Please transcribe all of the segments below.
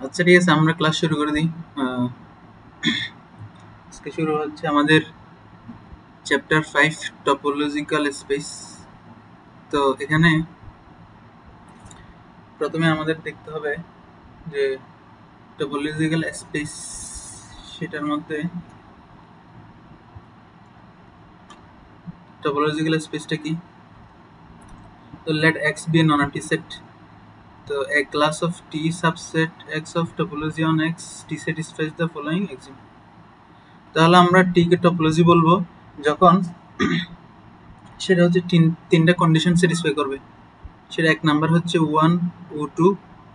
আচ্ছা ঠিক আছে, আমরা ক্লাস শুরু করে দিই। আজকে শুরু হচ্ছে আমাদের চ্যাপ্টার 5 টপোলজিক্যাল স্পেস। তো এখানে প্রথমে আমাদের দেখতে হবে যে টপোলজিক্যাল স্পেস সেটার মধ্যে টপোলজিক্যাল স্পেসটা কি। তো let x be a non-empty set. তো a class of T subset X of topology on X T satisfies the following axiom. তাহলে আমরা T কে টপোলজি বলবো যখন সেটা হচ্ছে তিনটা কন্ডিশন স্যাটিসফাই করবে। সেটা এক নাম্বার হচ্ছে 1 O2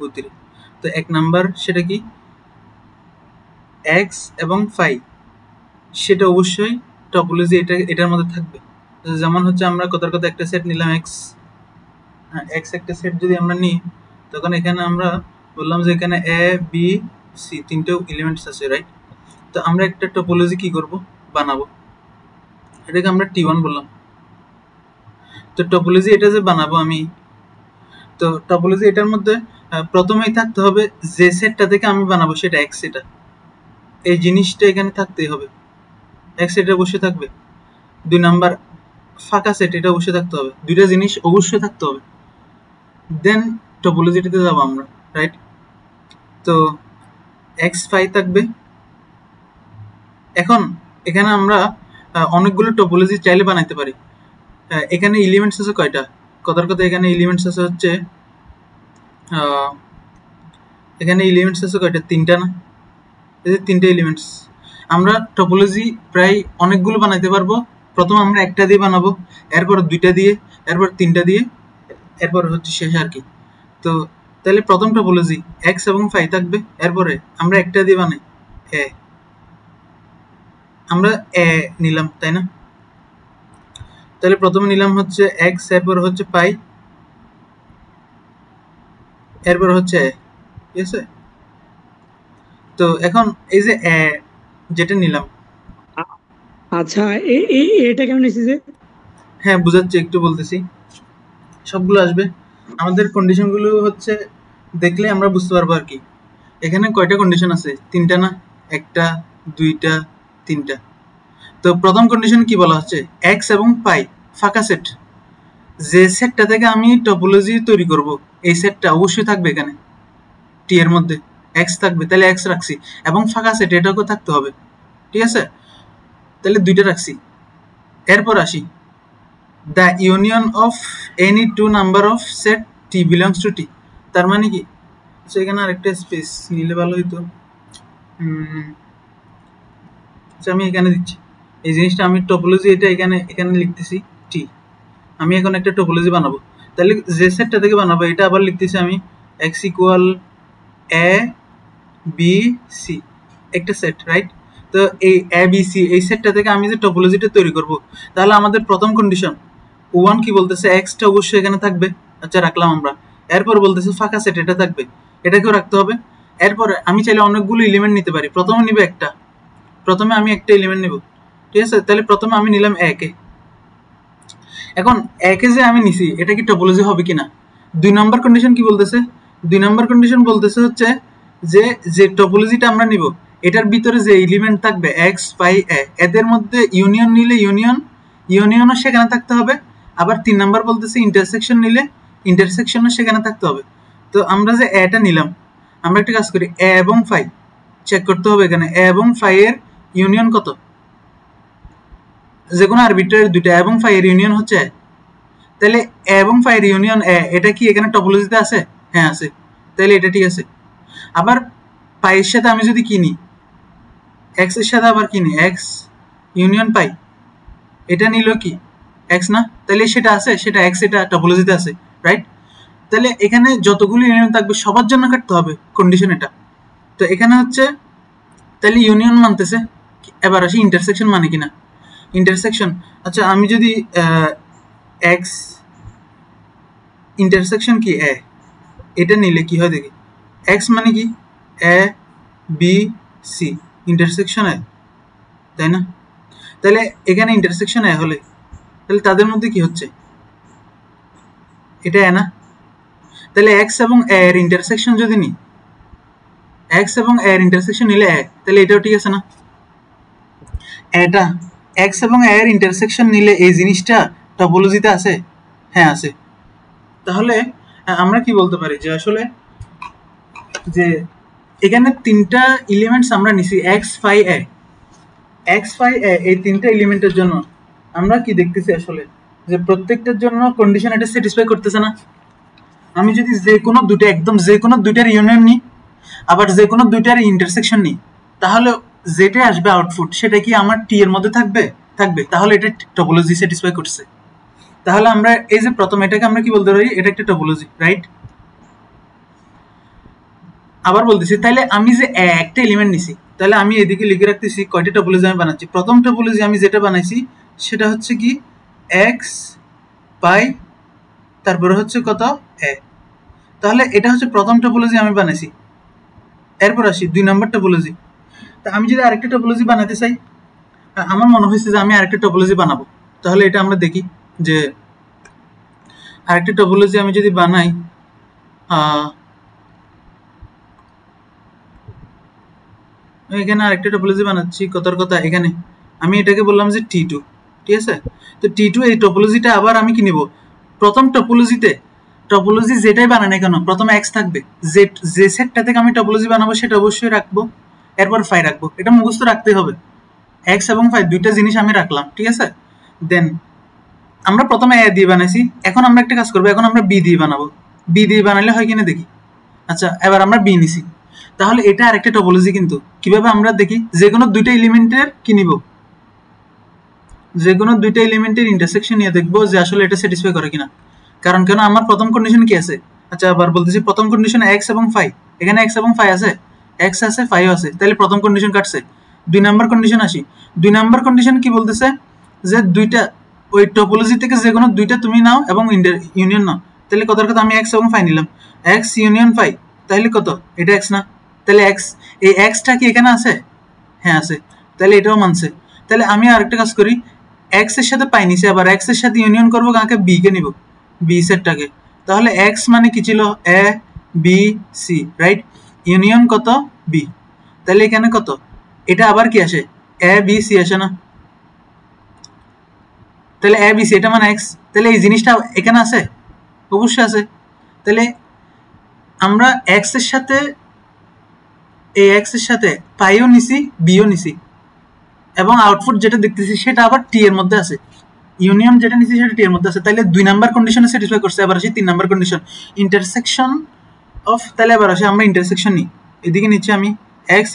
O3। তো এক নাম্বার সেটা কি x এবং phi, সেটা অবশ্যই টপোলজি এটার মধ্যে থাকবে। যেমন হচ্ছে আমরা কথার কথা একটা সেট নিলাম x একটা সেট যদি আমরা নিই, তখন এখানে আমরা বললাম যে এখানে a b c তিনটে এলিমেন্টস আছে, রাইট। তো আমরা একটা টপোলজি কি করব, বানাবো, এটাকে আমরা T1 বললাম। তো টপোলজি এটা যে বানাবো আমি, তো টপোলজি এটার মধ্যে প্রথমেই থাকতে হবে যে সেটটা থেকে আমি বানাবো সেটা x, এটা এই জিনিসটা এখানে থাকতেই হবে। x এটা অবশ্যই থাকবে। দুই নাম্বার ফাঁকা সেট, এটা অবশ্যই থাকতে হবে। দুইটা জিনিস অবশ্যই থাকতে হবে, দেন টপোলজিটাতে যাবো আমরা, রাইট। তো x phi থাকবে। এখন এখানে আমরা অনেকগুলো টপোলজি চাইলে বানাইতে পারি। এখানে এলিমেন্টস আছে কয়টা, কথার কথা এখানে এলিমেন্টস আছে হচ্ছে এখানে এলিমেন্টস আছে কয়টা, তিনটা না? এই যে তিনটা এলিমেন্টস, আমরা টপোলজি প্রায় অনেকগুলো বানাইতে পারবো। প্রথম আমরা একটা দিয়ে বানাবো, এরপর দুইটা দিয়ে, এরপর তিনটা দিয়ে, এরপর হচ্ছে শেষ আর কি। তো তাহলে প্রথম টপোলজি x এবং phi থাকবে, এরপরে আমরা একটা দিয়ে বানাই a, আমরা a নিলাম, তাই না? তাহলে প্রথমে নিলাম হচ্ছে x, এরপর হচ্ছে phi, এরপর হচ্ছে a, ঠিক আছে। তো এখন এই যে a যেটা নিলাম, আচ্ছা এটা কেমন এসেছে? হ্যাঁ বুঝাচ্ছি, একটু বলতেছি, সবগুলো আসবে। আমাদের কন্ডিশনগুলো হচ্ছে দেখলে আমরা বুঝতে পারবো আর কি। এখানে কয়টা কন্ডিশন আছে, তিনটা না? একটা, দুইটা, তিনটা। তো প্রথম কন্ডিশন কি বলা হচ্ছে, x এবং phi ফাঁকা সেট, যে সেটটা থেকে আমি টপোলজি তৈরি করব এই সেটটা অবশ্যই থাকবে এখানে টি এর মধ্যে, x থাকবে, তাহলে x রাখছি, এবং ফাঁকা সেট এটাকেও থাকতে হবে, ঠিক আছে। তাহলে দুইটা রাখছি। এরপর আসি, the union of any two number of set T belongs to T. তার মানে কি, এখানে আরেকটা স্পেস নিলে ভালো হইতো। আমি এখানে দিচ্ছি এই জিনিসটা, আমি টপোলজি এটা এখানে এখানে লিখতেছি টি। আমি এখন একটা টপোলজি বানাবো, তাহলে যে সেটটা থেকে বানাবো এটা আবার লিখতেছি আমি x ইকুয়াল এ বি সি, একটা সেট, রাইট। তো এই এ বি সি এই সেটটা থেকে আমি যে টপোলজিটা তৈরি করব, তাহলে আমাদের প্রথম কন্ডিশন ওয়ান কি বলতেছে, এক্সটা অবশ্যই এখানে থাকবে, আচ্ছা রাখলাম আমরা। এরপর বলতেছে ফাঁকা সেট এটা থাকবে, এটাকেও রাখতে হবে। এরপরে আমি চাইলে অনেকগুলো এলিমেন্ট নিতে পারি, প্রথমে নিবে একটা, প্রথমে আমি একটা এলিমেন্ট নেব, ঠিক আছে। তাহলে প্রথমে আমি নিলাম একে। এখন একে যে আমি নিছি এটা কি টপোলজি হবে কিনা, দুই নম্বর কন্ডিশন কি বলতেছে, দুই নম্বর কন্ডিশন বলতেছে হচ্ছে যে যে টপোলজিটা আমরা নিব এটার ভিতরে যে এলিমেন্ট থাকবে এক্স পাই এ, এদের মধ্যে ইউনিয়ন নিলে ইউনিয়নও সেখানে থাকতে হবে। আবার তিন নাম্বার বলতেছে ইন্টারসেকশন নিলে ইন্টারসেকশনও সেখানে থাকতে হবে। তো আমরা যে এটা নিলাম, আমরা একটা কাজ করি, এ এবং ফাই চেক করতে হবে, এখানে এ এবং ফাই এর ইউনিয়ন কত, যে কোনো আরবিট্রারি দুইটা এবং ফাই এর ইউনিয়ন হচ্ছে, তাহলে এ এবং ফাই এর ইউনিয়ন এ, এটা কি এখানে টপোলজিতে আছে? হ্যাঁ আছে, তাহলে এটা ঠিক আছে। আবার পাই এর সাথে আমি যদি কিনি, এক্স এর সাথে আবার কিনি এক্স ইউনিয়ন পাই, এটা নিল কি এক্স না, তাহলে সেটা আছে, সেটা এক্স, এটা টপোলজিতে আছে, রাইট। তাহলে এখানে যতগুলো ইউনিয়ন থাকবে সবার জন্য কাটতে হবে কন্ডিশন এটা। তো এখানে হচ্ছে তাহলে ইউনিয়ন মানতেছে। এবার আসি ইন্টারসেকশন মানে কিনা, ইন্টারসেকশন, আচ্ছা আমি যদি এক্স ইন্টারসেকশন কি এ, এটা নিলে কি হয় দেখি, এক্স মানে কি এ বি সি ইন্টারসেকশন এ, তাই না? তাহলে এখানে ইন্টারসেকশন এ হলে তাহলে তাদের মধ্যে কি হচ্ছে, এটা এ না? তাহলে এক্স এবং এ এর ইন্টারসেকশন যদি নিই, x এবং a এর ইন্টারসেকশন নিলে a, তাহলে এটাও ঠিক আছে না? এটা x এবং a এর ইন্টারসেকশন নিলে এই জিনিসটা টপোলজিতে আছে? হ্যাঁ আছে। তাহলে আমরা কি বলতে পারি যে আসলে যে এখানে তিনটা এলিমেন্টস আমরা নিছি x phi a, x phi a এই তিনটা এলিমেন্টের জন্য আমরা কি দেখতেছি আসলে যে প্রত্যেকটার জন্য কন্ডিশন এটা স্যাটিসফাই করতেছে না? আমি যদি যে কোনো দুটো একদম যে কোনো দুইটার ইউনিয়ন নিই আবার যে কোনো দুইটার ইন্টারসেকশন নিই, তাহলে যেটা আসবে আউটপুট সেটা কি আমার টি এর মধ্যে থাকবে? থাকবে। তাহলে এটা টপোলজি স্যাটিসফাই করছে। তাহলে আমরা এই যে প্রথম এটাকে আমরা কি বলতে পারি? এটা একটা টপোলজি, রাইট? আবার বলতেছি, তাহলে আমি যে একটা এলিমেন্ট নিছি, তাহলে আমি এদিকে লিখে রাখতেছি কয়টা টপোলজি আমি বানাচ্ছি। প্রথম টপোলজি আমি যেটা বানাইছি সেটা হচ্ছে কি এক্স পাই, তারপরে হচ্ছে কত এ। তাহলে এটা হচ্ছে প্রথম টপোলজি আমি বানাইছি। এরপর আসি 2 নম্বর টপোলজি। তা আমি যদি আরেকটা টপোলজি বানাতে চাই, আমার মনে হয়েছে যে আমি আরেকটা টপোলজি বানাবো। তাহলে এটা আমরা দেখি যে আরেকটা টপোলজি আমি যদি বানাই, এখানে আরেকটা টপোলজি বানাচ্ছি। কথার কথা এখানে আমি এটাকে বললাম যে টি2, ঠিক আছে? তো টি2 এই টপোলজিটা আবার আমি কি নিব? প্রথম টপোলজিতে টপোলজি যেটাই বানাই না কেন প্রথমে এক্স থাকবে। যে সেটটা থেকে আমি টপোলজি বানাবো সেটা অবশ্যই রাখবো, এরপর ফাই রাখবো। এটা মুখস্থ রাখতে হবে। এক্স এবং ফাই দুইটা জিনিস আমি রাখলাম, ঠিক আছে? দেন আমরা প্রথমে এ দিয়ে বানাইছি, এখন আমরা একটা কাজ করবো, এখন আমরা বি দিয়ে বানাবো। বি দিয়ে বানালে হয় কিনা দেখি। আচ্ছা, এবার আমরা বি নিছি, তাহলে এটা আরেকটা টপোলজি। কিন্তু কিভাবে আমরা দেখি? যে কোনো দুইটা এলিমেন্টের কি নিব? যে কোনো দুইটা এলিমেন্টের ইন্টারসেকশন নিয়ে দেখবো যে আসলে এটা স্যাটিসফাই করে কিনা। কারণ কেন আমার প্রথম কন্ডিশন কি আছে? আচ্ছা আবার বলতেছি, প্রথম কন্ডিশন এক্স এবং ফাই। এখানে এক্স এবং ফাই আছে, এক্স আছে ফাইও আছে, তাহলে প্রথম কন্ডিশন কাটছে। 2 নাম্বার কন্ডিশন আসি। 2 নাম্বার কন্ডিশন কি বলতেছে? যে দুইটা ওই টপোলজি থেকে যে কোনো দুইটা তুমি নাও এবং ইউনিয়ন নাও। তাহলে কথার কথা আমি এক্স এবং ফাই নিলাম, এক্স ইউনিয়ন ফাই, তাহলে কত? এটা এক্স না? তাহলে এক্স, এই এক্সটা কি এখানে আছে? হ্যাঁ আছে, তাহলে এটাও মানছে। তাহলে আমি আরেকটা কাজ করি, এক্স এর সাথে পাই নিছি, আবার এক্স এর সাথে ইউনিয়ন করবো কাকে? বি কে নিব, বি সেটটাকে। তাহলে এক্স মানে কি ছিল? এ বি সি, রাইট? ইউনিয়ন কত? বি। তাহলে এখানে কত? এটা আবার কি আসে? এ বি সি আসে না? তাহলে এ বি সি এটা মানে এক্স। তাহলে এই জিনিসটা এখানে আছে? অবশ্যই আছে। তাহলে আমরা এক্স এর সাথে, এই এক্স এর সাথে পাইও নিছি, বিও নিছি, এবং আউটপুট যেটা দেখতেছি সেটা আবার টি এর মধ্যে আছে। ইউনিয়ন যেটা নিছি সেটা টি এর মধ্যে আছে। তাহলে 2 নাম্বার কন্ডিশনে স্যাটিসফাই করছে। এবার আসি 3 নাম্বার কন্ডিশন, ইন্টারসেকশন অফ। তাহলে এবার আসি আমরা ইন্টারসেকশন নিই। এদিকে নিচ্ছি আমি এক্স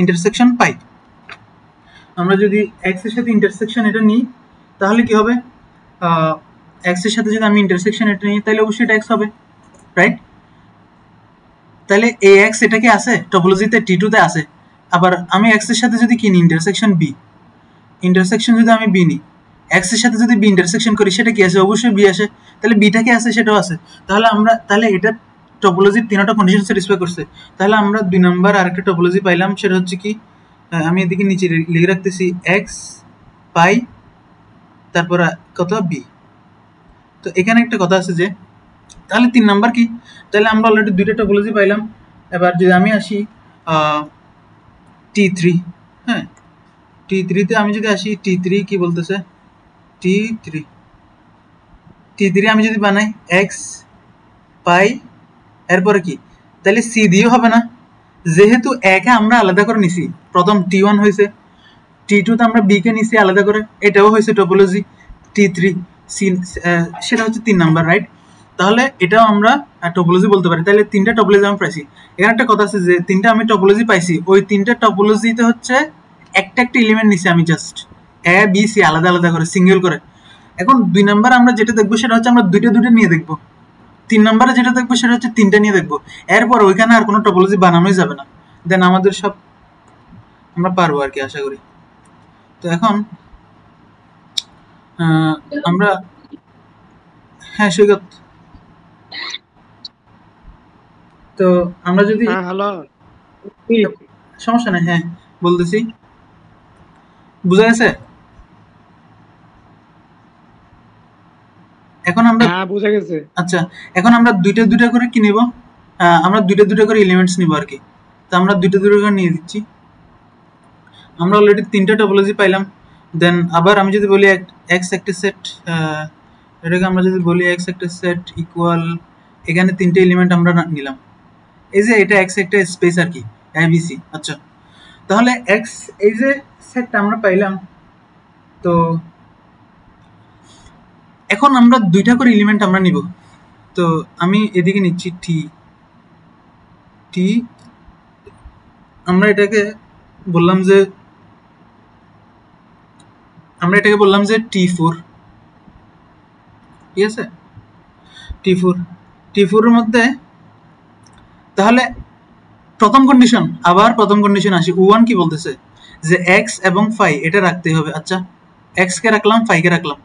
ইন্টারসেকশন পাই। আমরা যদি এক্স এর সাথে ইন্টারসেকশন এটা নিই, তাহলে কি হবে? এক্স এর সাথে যদি আমি ইন্টারসেকশন এটা নিই, তাহলে অবশ্যই এটা এক্স হবে, রাইট? তাহলে এ এক্স এটা কি আছে টপোলজিতে? টি2 তে আছে। আবার আমি এক্স এর সাথে যদি কিনি ইন্টারসেকশন বি, ইন্টারসেকশন যদি আমি বি নিই, এক্স এর সাথে যদি বি ইন্টারসেকশন করি, সেটা কি আছে? অবশ্যই বি আসে। তাহলে বিটা কি আছে? সেটাও আছে। তাহলে আমরা, তাহলে এটা টপোলজির তিনটা কন্ডিশন স্যাটিসফাই করছে। তাহলে আমরা 2 নাম্বার আরেকটা টপোলজি পাইলাম, সেটা হচ্ছে কি, আমি এদিকে নিচে লিখে রাখতেছি এক্স পাই, তারপর কত? বি। তো এখানে একটা কথা আছে যে, তাহলে 3 নাম্বার কি? তাহলে আমরা অলরেডি দুইটা টপোলজি পাইলাম। এবার যদি আমি আসি টি3, হ্যাঁ, টি3তে আমি যদি আসি, টি3 কি বলতেছে? টি3 আমি যদি বানাই এক্স পাই, এরপরে কি? তাহলে সি দিয়েও হবে না, যেহেতু একে আমরা আলাদা করে নিছি। প্রথম টি1 হয়েছে, টি2তে আমরা বি কে নিছি আলাদা করে, এটাও হয়েছে টপোলজি। টি3 সি, সেটা হচ্ছে 3 নাম্বার, রাইট? তাহলে এটাও আমরা টপোলজি বলতে পারি। তাহলে 3টা টপোলজি আমি পাইছি। এখানে একটা কথা আছে যে 3টা আমি টপোলজি পাইছি, ওই 3টা টপোলজিতে হচ্ছে একটা একটা এলিমেন্ট নিছি আমি, জাস্ট এ বি সি আলাদা আলাদা করে, সিঙ্গেল করে। এখন 2 নাম্বার আমরা যেটা দেখবো সেটা হচ্ছে আমরা দুইটা নিয়ে দেখবো। 3 নাম্বারে যেটা দেখবো সেটা হচ্ছে 3টা নিয়ে দেখবো। এরপর ওইখানে আর কোনো টপোলজি বানানোই যাবে না। দেন আমাদের সব আমরা পারবো আর কি, আশা করি। তো এখন আমরা, হ্যাঁ সৈকত, তো আমরা যদি, হ্যালো, সমস্যা নেই, হ্যাঁ বলতেছি, বুঝা গেছে? এখন আমরা, হ্যাঁ বুঝা গেছে। আচ্ছা এখন আমরা দুইটা করে কি নিব? আমরা দুইটা দুইটা করে এলিমেন্টস নিব আর কি। তো আমরা দুইটা দুইটা করে নিয়ে দিচ্ছি। আমরা অলরেডি তিনটা টপোলজি পাইলাম। দেন আবার আমি যদি বলি এক্স একটা সেট, এটাকে আমরা যদি বলি এক্স একটা সেট ইকুয়াল, এখানে তিনটে এলিমেন্ট আমরা নিলাম, এই যে এটা এক্স একটা স্পেস আর কি, এবিসি। আচ্ছা, তাহলে এক্স এই যে সেটটা আমরা পাইলাম। তো এখন আমরা দুইটা করে এলিমেন্ট আমরা নিব। তো আমি এদিকে নিচ্ছি টি টি, আমরা এটাকে বললাম যে T4, ঠিক আছে, T4 এর মধ্যে তাহলে প্রথম কন্ডিশন আসি। U1 কি বলতেছে যে x এবং ফাই এটা রাখতে হবে। আচ্ছা, x কে রাখলাম, ফাই কে রাখলাম,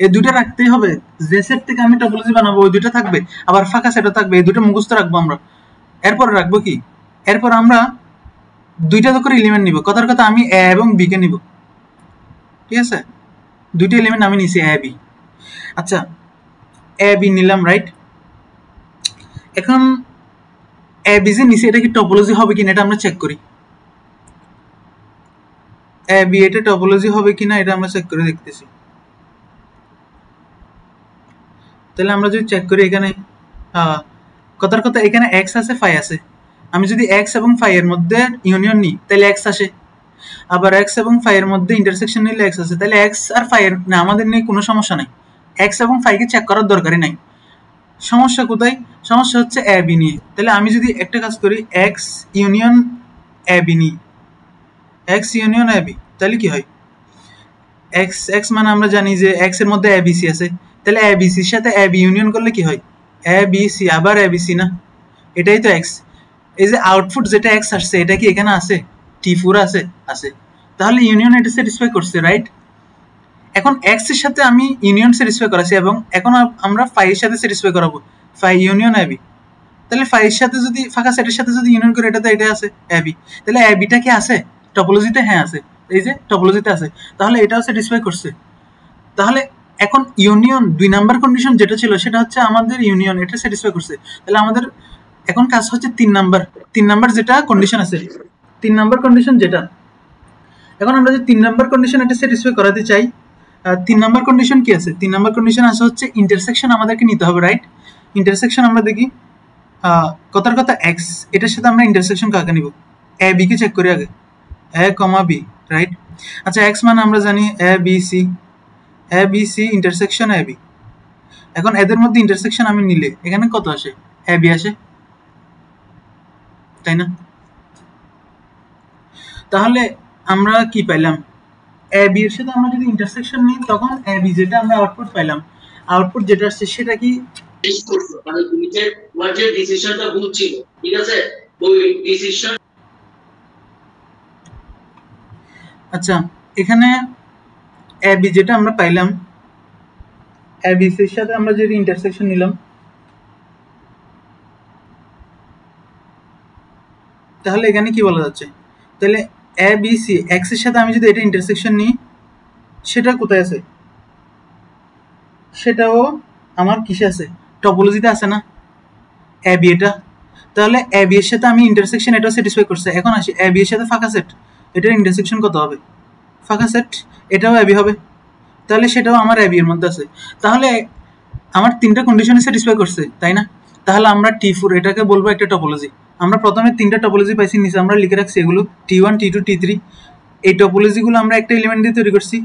এই দুইটা রাখতেই হবে। যে সেট থেকে আমি টপোলজি বানাবো ওই দুইটা থাকবে, আবার ফাঁকা সেটও থাকবে, এই দুটো মুখস্থ রাখবো আমরা। এরপর রাখবো কি, এরপর আমরা দুইটা করে এলিমেন্ট নিব। কথার কথা আমি এ এবং বি কে নিব, ঠিক আছে, দুইটা এলিমেন্ট আমি নিছি এ বি। আচ্ছা, এ বি নিলাম, রাইট। এখন এ বি যে নিছি এটা কি টপোলজি হবে কিনা এটা আমরা চেক করি। এ বি এটা টপোলজি হবে কিনা এটা আমরা চেক করে দেখতেছি। তাহলে আমরা যদি চেক করি, এখানে কথার কথা এখানে এক্স আছে, ফাই আছে। আমি যদি এক্স এবং ফাই এর মধ্যে ইউনিয়ন নিই তাহলে এক্স আসে, আবার এক্স এবং ফাই এর মধ্যে ইন্টারসেকশন নিলে এক্স আসে। তাহলে এক্স আর ফাই এর না আমাদের নিয়ে কোনো সমস্যা নাই, এক্স এবং ফাইকে চেক করার দরকারই নাই। সমস্যা কোথায়? সমস্যা হচ্ছে এ বি নিয়ে। তাহলে আমি যদি একটা কাজ করি, এক্স ইউনিয়ন এ বি নিই, এক্স ইউনিয়ন এ বি, তাহলে কি হয়? এক্স এক্স মানে আমরা জানি যে এক্স এর মধ্যে এ বি সি আছে। তাহলে এ বি সির সাথে এ বি ইউনিয়ন করলে কি হয়? এ বি সি, আবার এ বি সি না, এটাই তো এক্স। এই যে আউটপুট যেটা এক্স আসছে এটা কি এখানে আছে? T4 আছে, আছে। তাহলে ইউনিয়ন এটা স্যাটিসফাই করছে, রাইট। এখন এক্স এর সাথে আমি ইউনিয়ন স্যাটিসফাই করাছি এবং এখন আমরা ফাই এর সাথে স্যাটিসফাই করাবো, ফাই ইউনিয়ন এ বি। তাহলে ফাই এর সাথে যদি ফাঁকা সেটের সাথে যদি ইউনিয়ন করে, এটা তো এটা আছে এ বি। তাহলে এ বিটা কি আছে টপোলজিতে? হ্যাঁ আছে, এই যে টপোলজিতে আছে। তাহলে এটাও স্যাটিসফাই করছে। তাহলে এখন ইউনিয়ন 2 নাম্বার কন্ডিশন যেটা ছিল সেটা হচ্ছে আমাদের ইউনিয়ন এটা স্যাটিসফাই করছে। তাহলে আমাদের এখন কাজ হচ্ছে 3 নাম্বার যেটা কন্ডিশন আছে, 3 নাম্বার কন্ডিশন যেটা। এখন আমরা যে 3 নাম্বার কন্ডিশন এটা স্যাটিসফাই করাতে চাই, 3 নাম্বার কন্ডিশন কি আছে? 3 নাম্বার কন্ডিশন আছে হচ্ছে ইন্টারসেকশন আমাদেরকে নিতে হবে, রাইট। ইন্টারসেকশন আমরা দেখি, কথার কথা এক্স এটার সাথে আমরা ইন্টারসেকশন কাকে নিব? এ বি কে চেক করি আগে, এ কমা বি, রাইট। আচ্ছা, এক্স মানে আমরা জানি A B C intersection A B. এখন এদের মধ্যে ইন্টারসেকশন আমি নিলে এখানে কত আসে? এ বি আসে, তাই না? তাহলে আমরা কি পাইলাম? এ বি এর সাথে আমরা যদি ইন্টারসেকশন নিই তখন এ বি যেটা আমরা আউটপুট পাইলাম, আউটপুট যেটা আসছে সেটা কি? মানে তুমি যে তোমার যে ডিসিশনটা ভুল ছিল, ঠিক আছে, ওই ডিসিশন। আচ্ছা, এখানে এ বি যেটা আমরা পাইলাম, এ বি এর সাথে আমরা যদি ইন্টারসেকশন নিলাম তাহলে এখানে কি বলা যাচ্ছে? তাহলে এ বি সি এক্স এর সাথে আমি যদি এটা ইন্টারসেকশন নিই সেটা কোথায় আছে? সেটাও আমার কিসে আছে? টপোলজিতে আছে না, এ বি এটা। তাহলে এ বি এর সাথে আমি ইন্টারসেকশন এটাও স্যাটিসফাই করছে। এখন আসি এ বি এর সাথে ফাঁকা সেট, এটার ইন্টারসেকশন কত হবে? ফাঁকা সেট, এটাও এ বি হবে। তাহলে সেটাও আমার এ বি এর মধ্যে আছে। তাহলে আমার তিনটা কন্ডিশনে স্যাটিসফাই করছে, তাই না? তাহলে আমরা T4 এটাকে বলবো একটা টপোলজি। আমরা প্রথমে তিনটা টপোলজি পাইছি, নিচে আমরা লিখে রাখছি এগুলো T1 T2 T3। এই টপোলজিগুলো আমরা একটা এলিমেন্ট দিয়ে তৈরি করছি।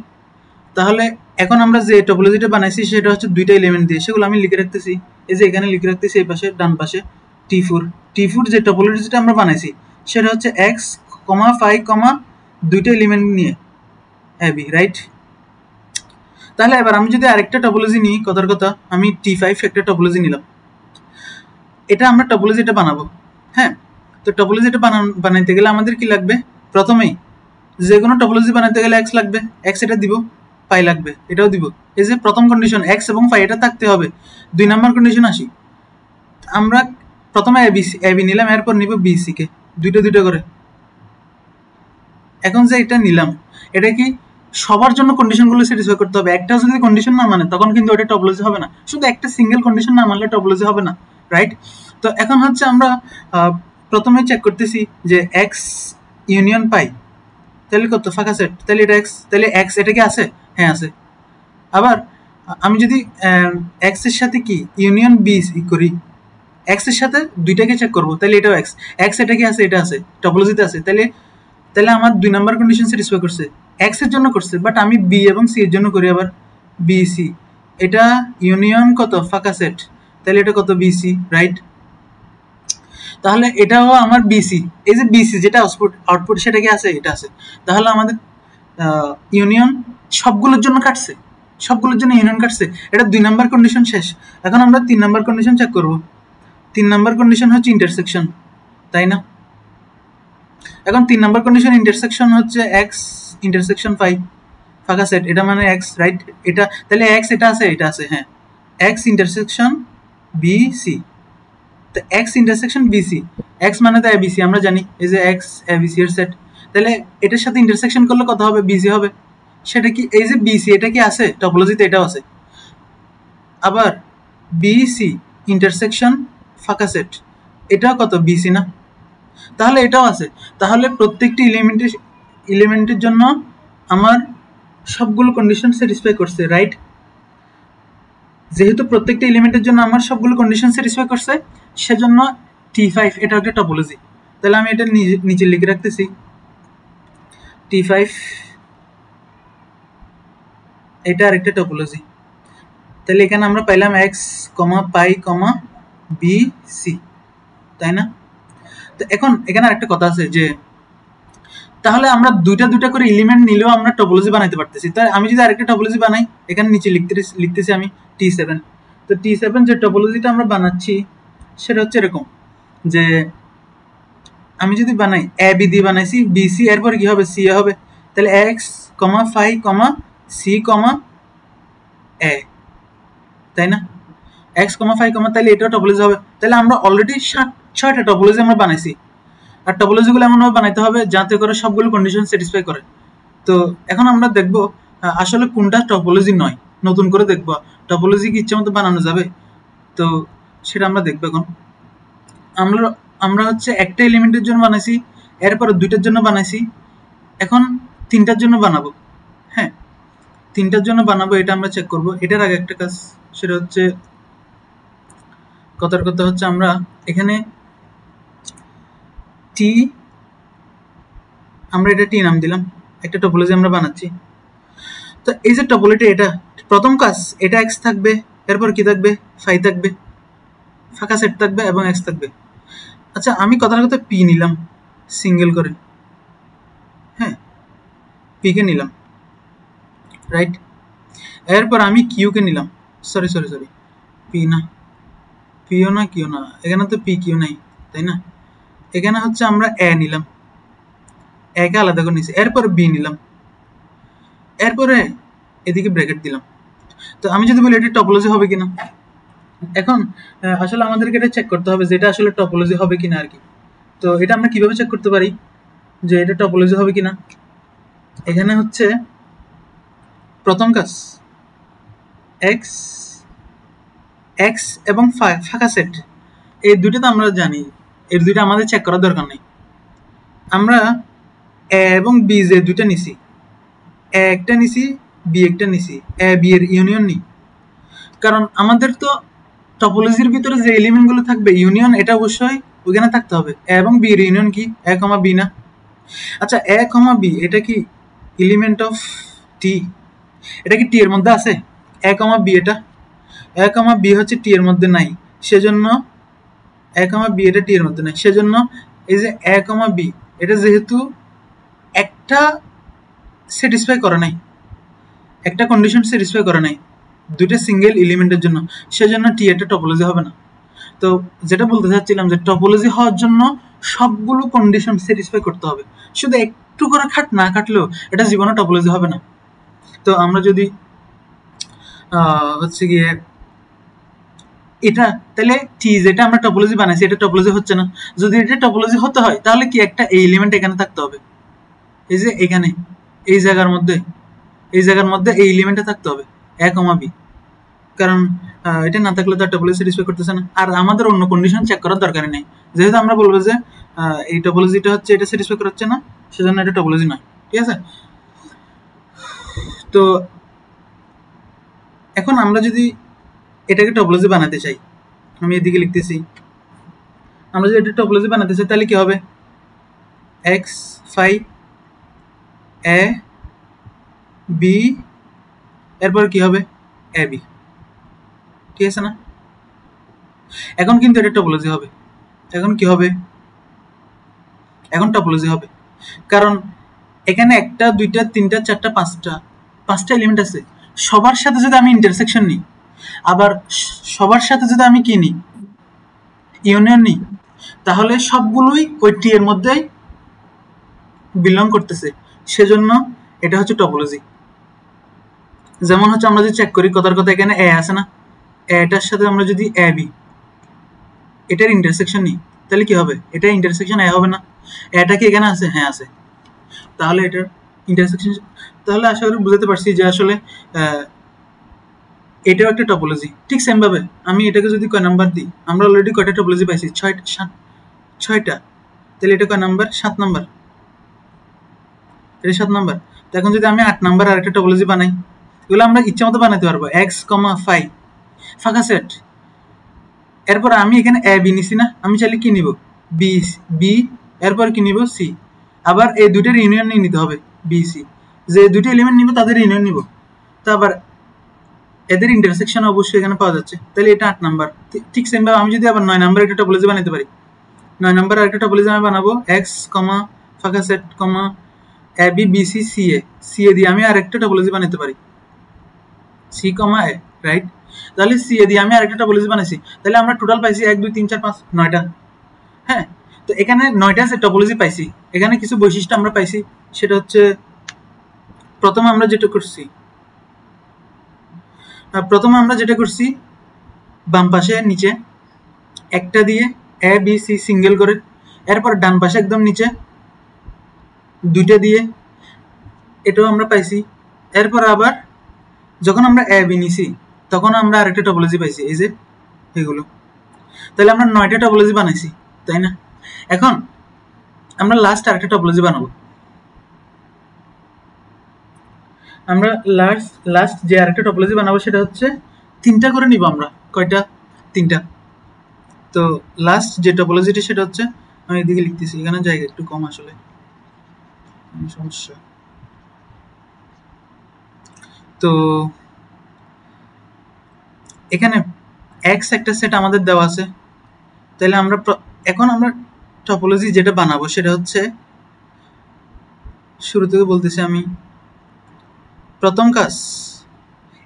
তাহলে এখন আমরা যে টপোলজিটা বানাইছি সেটা হচ্ছে দুইটা এলিমেন্ট দিয়ে, সেগুলো আমি লিখে রাখতেছি। এই যে এখানে লিখে রাখতেছি এই পাশে ডান পাশে T4 যে টপোলজিটা আমরা বানাইছি সেটা হচ্ছে x, ফাই, দুইটা এলিমেন্ট নিয়ে এ বি, রাইট। তাহলে এবার আমি যদি আরেকটা টপোলজি নিই, কথার কথা আমি T5 একটা টপোলজি নিলাম, এটা আমরা টপোলজিটা বানাবো। হ্যাঁ, তো টপোলজিটা বানাইতে গেলে আমাদের কি লাগবে? প্রথমেই যে কোনো টপোলজি বানাইতে গেলে x লাগবে, x এটা দিব, ফাই লাগবে, এটাও দিব। এই যে প্রথম কন্ডিশন x এবং ফাই এটা থাকতে হবে। 2 নাম্বার কন্ডিশন আসি, আমরা প্রথমে এ বি নিলাম, এরপর নিব বি সি কে, দুইটা করে। এখন যে এটা নিলাম এটা কি সবার জন্য কন্ডিশনগুলো স্যাটিসফাই করতে হবে? একটা যদি কন্ডিশন না মানে তখন কিন্তু ওটা টপোলজি হবে না। শুধু একটা সিঙ্গেল কন্ডিশন না মানলে টপোলজি হবে না, রাইট। তো এখন হচ্ছে আমরা প্রথমে চেক করতেছি যে এক্স ইউনিয়ন পাই, তাহলে কত ফাঁকা সেট, তাহলে এটা এক্স, তাহলে এক্স এটা কি আছে, হ্যাঁ আছে। আবার আমি যদি এক্স এর সাথে কি ইউনিয়ন বি করি, এক্স এর সাথে দুইটাকে চেক করবো, তাহলে এটাও এক্স, এক্স এটা কি আছে, এটা আছে, টপোলজিতে আছে, তাহলে তাহলে আমার 2 নাম্বার কন্ডিশন স্যাটিসফাই করছে, এক্স এর জন্য করছে, বাট আমি বি এবং সি এর জন্য করি আবার বি সি, এটা ইউনিয়ন কত ফাঁকা সেট, তাহলে এটা কত বিসি, রাইট। তাহলে এটাও আমার বিসি, এই যে বিসি যেটা আউটপুট সেটা কি আছে, এটা আছে, তাহলে আমাদের ইউনিয়ন সবগুলোর জন্য কাটছে, সবগুলোর জন্য ইউনিয়ন কাটছে, এটা 2 নাম্বার কন্ডিশন শেষ। এখন আমরা 3 নাম্বার কন্ডিশন চেক করব। 3 নাম্বার কন্ডিশন হচ্ছে ইন্টারসেকশন, তাই না? এখন 3 নাম্বার কন্ডিশন ইন্টারসেকশন হচ্ছে এক্স ইন্টারসেকশন 5 ফাঁকা সেট, এটা মানে এক্স, রাইট। এটা তাহলে এক্স এটা আছে, এটা আছে, হ্যাঁ, এক্স ইন্টারসেকশন বি সি, তো এক্স ইন্টারসেকশন বিসি, এক্স মানে তো এবিসি আমরা জানি, এই যে এক্স এবিসি এর সেট, তাহলে এটার সাথে ইন্টারসেকশন করলে কত হবে, বিসি হবে, সেটা কি এই যে বিসি এটা কি আছে টপোলজিতে, এটাও আছে। আবার বিসি ইন্টারসেকশন ফাঁকা সেট, এটাও কত বিসি না, তাহলে এটাও আছে। তাহলে প্রত্যেকটি এলিমেন্টের জন্য আমার সবগুলো কন্ডিশন স্যাটিসফাই করছে, রাইট। যেহেতু প্রত্যেকটা এলিমেন্টের জন্য আমার সবগুলো কন্ডিশন স্যাটিসফাই করছে, সেজন্য T5 এটা একটা টপোলজি। তাহলে আমি এটা নিচে লিখে রাখতেছি, T5 এটা আরেকটা টপোলজি। তাহলে এখানে আমরা পাইলাম x, পাই, বি সি, তাই না? তো এখন এখানে আরেকটা কথা আছে যে তাহলে আমরা দুইটা করে এলিমেন্ট নিলেও আমরা টপোলজি বানাইতে পারতেছি। তাই আমি যদি আরেকটা টপোলজি বানাই, এখানে নিচে লিখতেছি আমি T7। তো T7 যে টপোলজিটা আমরা বানাচ্ছি সেটা হচ্ছে এরকম যে আমি যদি বানাই এ বি দিয়ে বানাইছি, বি সি, এরপর কি হবে, সি হবে, তাহলে এক্স, ফাই, সি, এ, তাই না? এক্স, ফাই, তাহলে এটাও টপোলজি হবে। তাহলে আমরা অলরেডি 6টা টপোলজি আমরা বানাইছি, আর টপোলজিগুলো এমনভাবে বানাইতে হবে যাতে করে সবগুলো কন্ডিশন স্যাটিসফাই করে। তো এখন আমরা দেখব আসলে কোনটা টপোলজি নয়, নতুন করে দেখব টপোলজি কি ইচ্ছে মতো বানানো যাবে, তো সেটা আমরা দেখব। এখন আমরা হচ্ছে একটা এলিমেন্টের জন্য বানাইছি, এরপরে 2টার জন্য বানাইছি, এখন 3টার জন্য বানাবো। হ্যাঁ, 3টার জন্য বানাবো, এটা আমরা চেক করব। এটার আগে একটা কাজ, সেটা হচ্ছে কথার কথা হচ্ছে আমরা এখানে টি, আমরা এটা টি নাম দিলাম, একটা টপোলজি আমরা বানাচ্ছি। তো এই যে টপোলজি, এটা প্রথম কাজ, এটা এক্স থাকবে, এরপর কি থাকবে, ফাই থাকবে, ফাঁকা সেট থাকবে এবং এক্স থাকবে। আচ্ছা, আমি কথার কথা পি নিলাম সিঙ্গেল করে, হ্যাঁ, পি কে নিলাম, রাইট। এরপর আমি কিউ কে নিলাম, সরি পি না, পিও না, কিউ না, এখানে তো পি কিউ নাই, তাই না? এখানে হচ্ছে আমরা এ নিলাম, এ কে আলাদা করে নিছি, এরপর বি নিলাম, এরপরে এদিকে ব্র্যাকেট দিলাম। তো আমি যদি বলি এটা টপোলজি হবে কিনা, এখন আসলে আমাদেরকে এটা চেক করতে হবে যে এটা আসলে টপোলজি হবে কিনা আর কি। তো এটা আমরা কিভাবে চেক করতে পারি যে এটা টপোলজি হবে কিনা? এখানে হচ্ছে প্রথম কাজ, এক্স এবং ফাঁকা সেট, এই দুটো তো আমরা জানি, এই দুটো আমাদের চেক করার দরকার নেই। আমরা এ এবং বি যে দুটো নিছি, এ একটা নিছি, বি একটা নিছি, এ বি এর ইউনিয়ন নেই, কারণ আমাদের তো টপোলজির ভিতরে যে এলিমেন্টগুলো থাকবে ইউনিয়ন, এটা অবশ্যই ওখানে থাকতে হবে। এ এবং বি এর ইউনিয়ন কি, এ, বি না? আচ্ছা, এ, বি এটা কি এলিমেন্ট অফ টি? এটা কি টি এর মধ্যে আছে? এ, বি, এটা এ, বি হচ্ছে টি এর মধ্যে নাই, সেজন্য এ, বি এটা টি এর মধ্যে নাই, সেজন্য এই যে এ, বি এটা যেহেতু একটা স্যাটিসফাই করে নাই, একটা কন্ডিশন স্যাটিসফাই করে নাই দুইটা সিঙ্গেল এলিমেন্টের জন্য, সেজন্য টি এটা টপোলজি হবে না। তো যেটা বলতে চাচ্ছিলাম যে টপোলজি হওয়ার জন্য সবগুলো কন্ডিশন স্যাটিসফাই করতে হবে, শুধু একটু করে না কাটলেও এটা জীবনে টপোলজি হবে না। তো আমরা যদি হচ্ছে গিয়ে এটা, তাহলে টি যেটা আমরা টপোলজি বানাইছি এটা টপোলজি হচ্ছে না। যদি এটা টপোলজি হতে হয় তাহলে কি একটা এই এলিমেন্ট এখানে থাকতে হবে, এই যে এখানে এই জায়গার মধ্যে এই এলিমেন্টটা থাকতে হবে, এ, বি। কারণ এটা না থাকলে তো টপোলজি স্যাটিসফাই করতেছে না। আর আমাদের অন্য কন্ডিশন চেক করার দরকার নেই, যেহেতু আমরা বলবো যে এই টপোলজিটা হচ্ছে এটা স্যাটিসফাই করছে না, সেজন্য এটা টপোলজি নয়। ঠিক আছে, তো এখন আমরা যদি এটাকে টপোলজি বানাতে চাই, আমি এদিকে লিখতেছি, আমরা যদি এটা টপোলজি বানাতে চাই তাহলে কি হবে, এক্স ফাই এ বি, এরপর কি হবে এ বি। ঠিক আছে না? এখন কিন্তু এটা টপোলজি হবে। এখন কি হবে, এখন টপোলজি হবে, কারণ এখানে একটা দুইটা তিনটা চারটা পাঁচটা এলিমেন্ট আছে। সবার সাথে যদি আমি ইন্টারসেকশন নিই, আবার সবার সাথে যদি আমি কি নিই, ইউনিয়ন নিই, তাহলে সবগুলোই ওই টি এর মধ্যেই বিলং করতেছে, সেজন্য এটা হচ্ছে টপোলজি। যেমন হচ্ছে আমরা যদি চেক করি, কথার কথা এখানে এ আছে না, এটার সাথে আমরা যদি এ বি এটার ইন্টারসেকশন নিই, তাহলে কি হবে, এটা ইন্টারসেকশন এ হবে না, এটা কি এখানে আছে, হ্যাঁ আছে, তাহলে এটার ইন্টারসেকশন। তাহলে আশা করি বুঝতে পারছি যে আসলে এটাও একটা টপোলজি। ঠিক সেম ভাবে আমি এটাকে যদি কয় নাম্বার দিই, আমরা অলরেডি কয়টা টপোলজি পাইছি, ছয়টা, তাহলে এটা কয় নাম্বার, 7 নাম্বার, এটা 7 নাম্বার। তো এখন যদি আমি 8 নাম্বার আর একটা টপোলজি বানাই, এগুলো আমরা ইচ্ছা মতো বানাতে পারবো, এক্স কমা ফাই ফাঁকা সেট। এরপর আমি এখানে এ বি নিছি না, আমি চাইলে কি নিব, বি বি, এরপর কি নিব সি, আবার এই দুইটার ইউনিয়ন নিয়ে নিতে হবে, বি সি, যে দুটো এলিমেন্ট নিব তাদের ইউনিয়ন নিব, তো আবার এদের ইন্টারসেকশন অবশ্যই এখানে পাওয়া যাচ্ছে, তাহলে এটা 8 নাম্বার। ঠিক সেম ভাবে আমি যদি আবার 9 নাম্বার একটা টপোলজি বানাতে পারি, 9 নাম্বার আরেকটা টপোলজি আমি বানাবো, এক্স কমা ফাঁকা set comma A B B C C A, C এ দিয়ে আমি আরেকটা টপোলজি বানাতে পারি, সি কমা এ, রাইট? তাহলে সি এ দিয়ে আমি আরেকটা টপোলজি বানাইছি, তাহলে আমরা টোটাল পাইছি 1 2 3 4 5 9টা। হ্যাঁ, তো এখানে 9টা টপোলজি পাইছি। এখানে কিছু বৈশিষ্ট্য আমরা পাইছি, সেটা হচ্ছে প্রথমে আমরা যেটা করছি বাম পাশে নিচে একটা দিয়ে এ বি সি সিঙ্গেল করে, এরপর ডান পাশে একদম নিচে দুইটা দিয়ে, এটাও আমরা পাইছি। এরপর আবার যখন আমরা এ বি নিছি, তখন আমরা আরেকটা টপোলজি পাইছি, এই যে এগুলো। তাহলে আমরা 9টা টপোলজি বানাইছি, তাই না? এখন আমরা লাস্ট আরেকটা টপোলজি বানাবো। আমরা লাস্ট যে আরেকটা টপোলজি বানাবো সেটা হচ্ছে 3টা করে নিব আমরা, কয়টা, 3টা। তো লাস্ট যে টপোলজিটা সেটা হচ্ছে, আমি এদিকে লিখতেছি, এখানে জায়গা একটু কম আসলে, সমস্যা। তো এখানে এক্স একটা সেট আমাদের দেওয়া আছে, তাহলে আমরা এখন আমরা টপোলজি যেটা বানাবো সেটা হচ্ছে, শুরু থেকে বলতেছি আমি, প্রথম কাজ,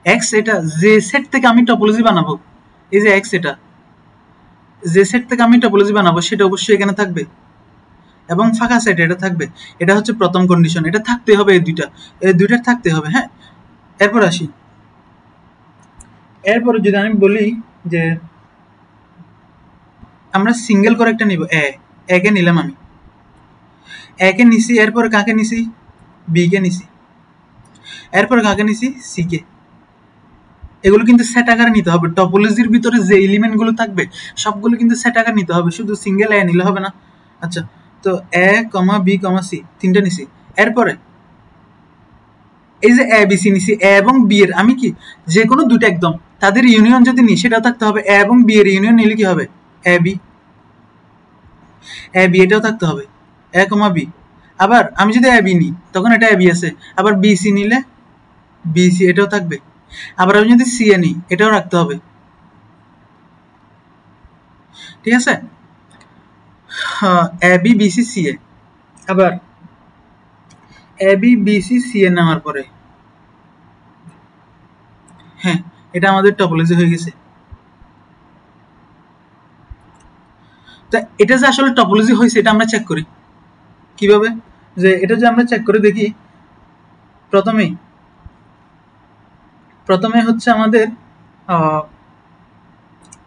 এক্স এটা যে সেট থেকে আমি টপোলজি বানাবো, এই যে এক্স এটা যে সেট থেকে আমি টপোলজি বানাবো সেটা অবশ্যই এখানে থাকবে, এবং ফাঁকা সেট এটা থাকবে। এটা হচ্ছে প্রথম কন্ডিশন, এটা থাকতে হবে, এই দুইটা থাকতে হবে। হ্যাঁ, এরপর আসি, এরপরে যদি আমি বলি যে আমরা সিঙ্গেল করে একটা নিব, এ কে নিলাম, আমি এ কে নিছি, এরপর কাকে নিছি, বি কে নিছি, এরপর কাকে নিছি, সি কে। এগুলো কিন্তু সেট আকারে নিতে হবে, টপোলজির ভিতরে যে এলিমেন্ট গুলো থাকবে সবগুলো কিন্তু সেট আকারে নিতে হবে, শুধু সিঙ্গেল এ নিলে হবে না। আচ্ছা, তো এ কমা বি কমা সি 3টা নিছি, এরপরে এই যে এ বি সি নিছি, এ এবং বি এর আমি কি যে কোনো দুটো একদম তাদের ইউনিয়ন যদি নিই, সেটাও থাকতে হবে, এ এবং বি এর ইউনিয়ন নিলে কি হবে, এ বি এটাও থাকতে হবে, এ কমা বি। আবার আমি যদি এ বি নিই, তখন এটা এ বি আছে, আবার বি সি নিলে বি সি এটাও থাকবে, আবার আমি যদি সি এ নিই, এটাও রাখতে হবে। ঠিক আছে, A B B C C এ, আবার A B B C C এ নেওয়ার পরে, হ্যাঁ, এটা আমাদের টপোলজি হয়ে গেছে। তা এটা যে আসলে টপোলজি হয়েছে, এটা আমরা চেক করি কিভাবে, যে এটা যে আমরা চেক করে দেখি, প্রথমে হচ্ছে আমাদের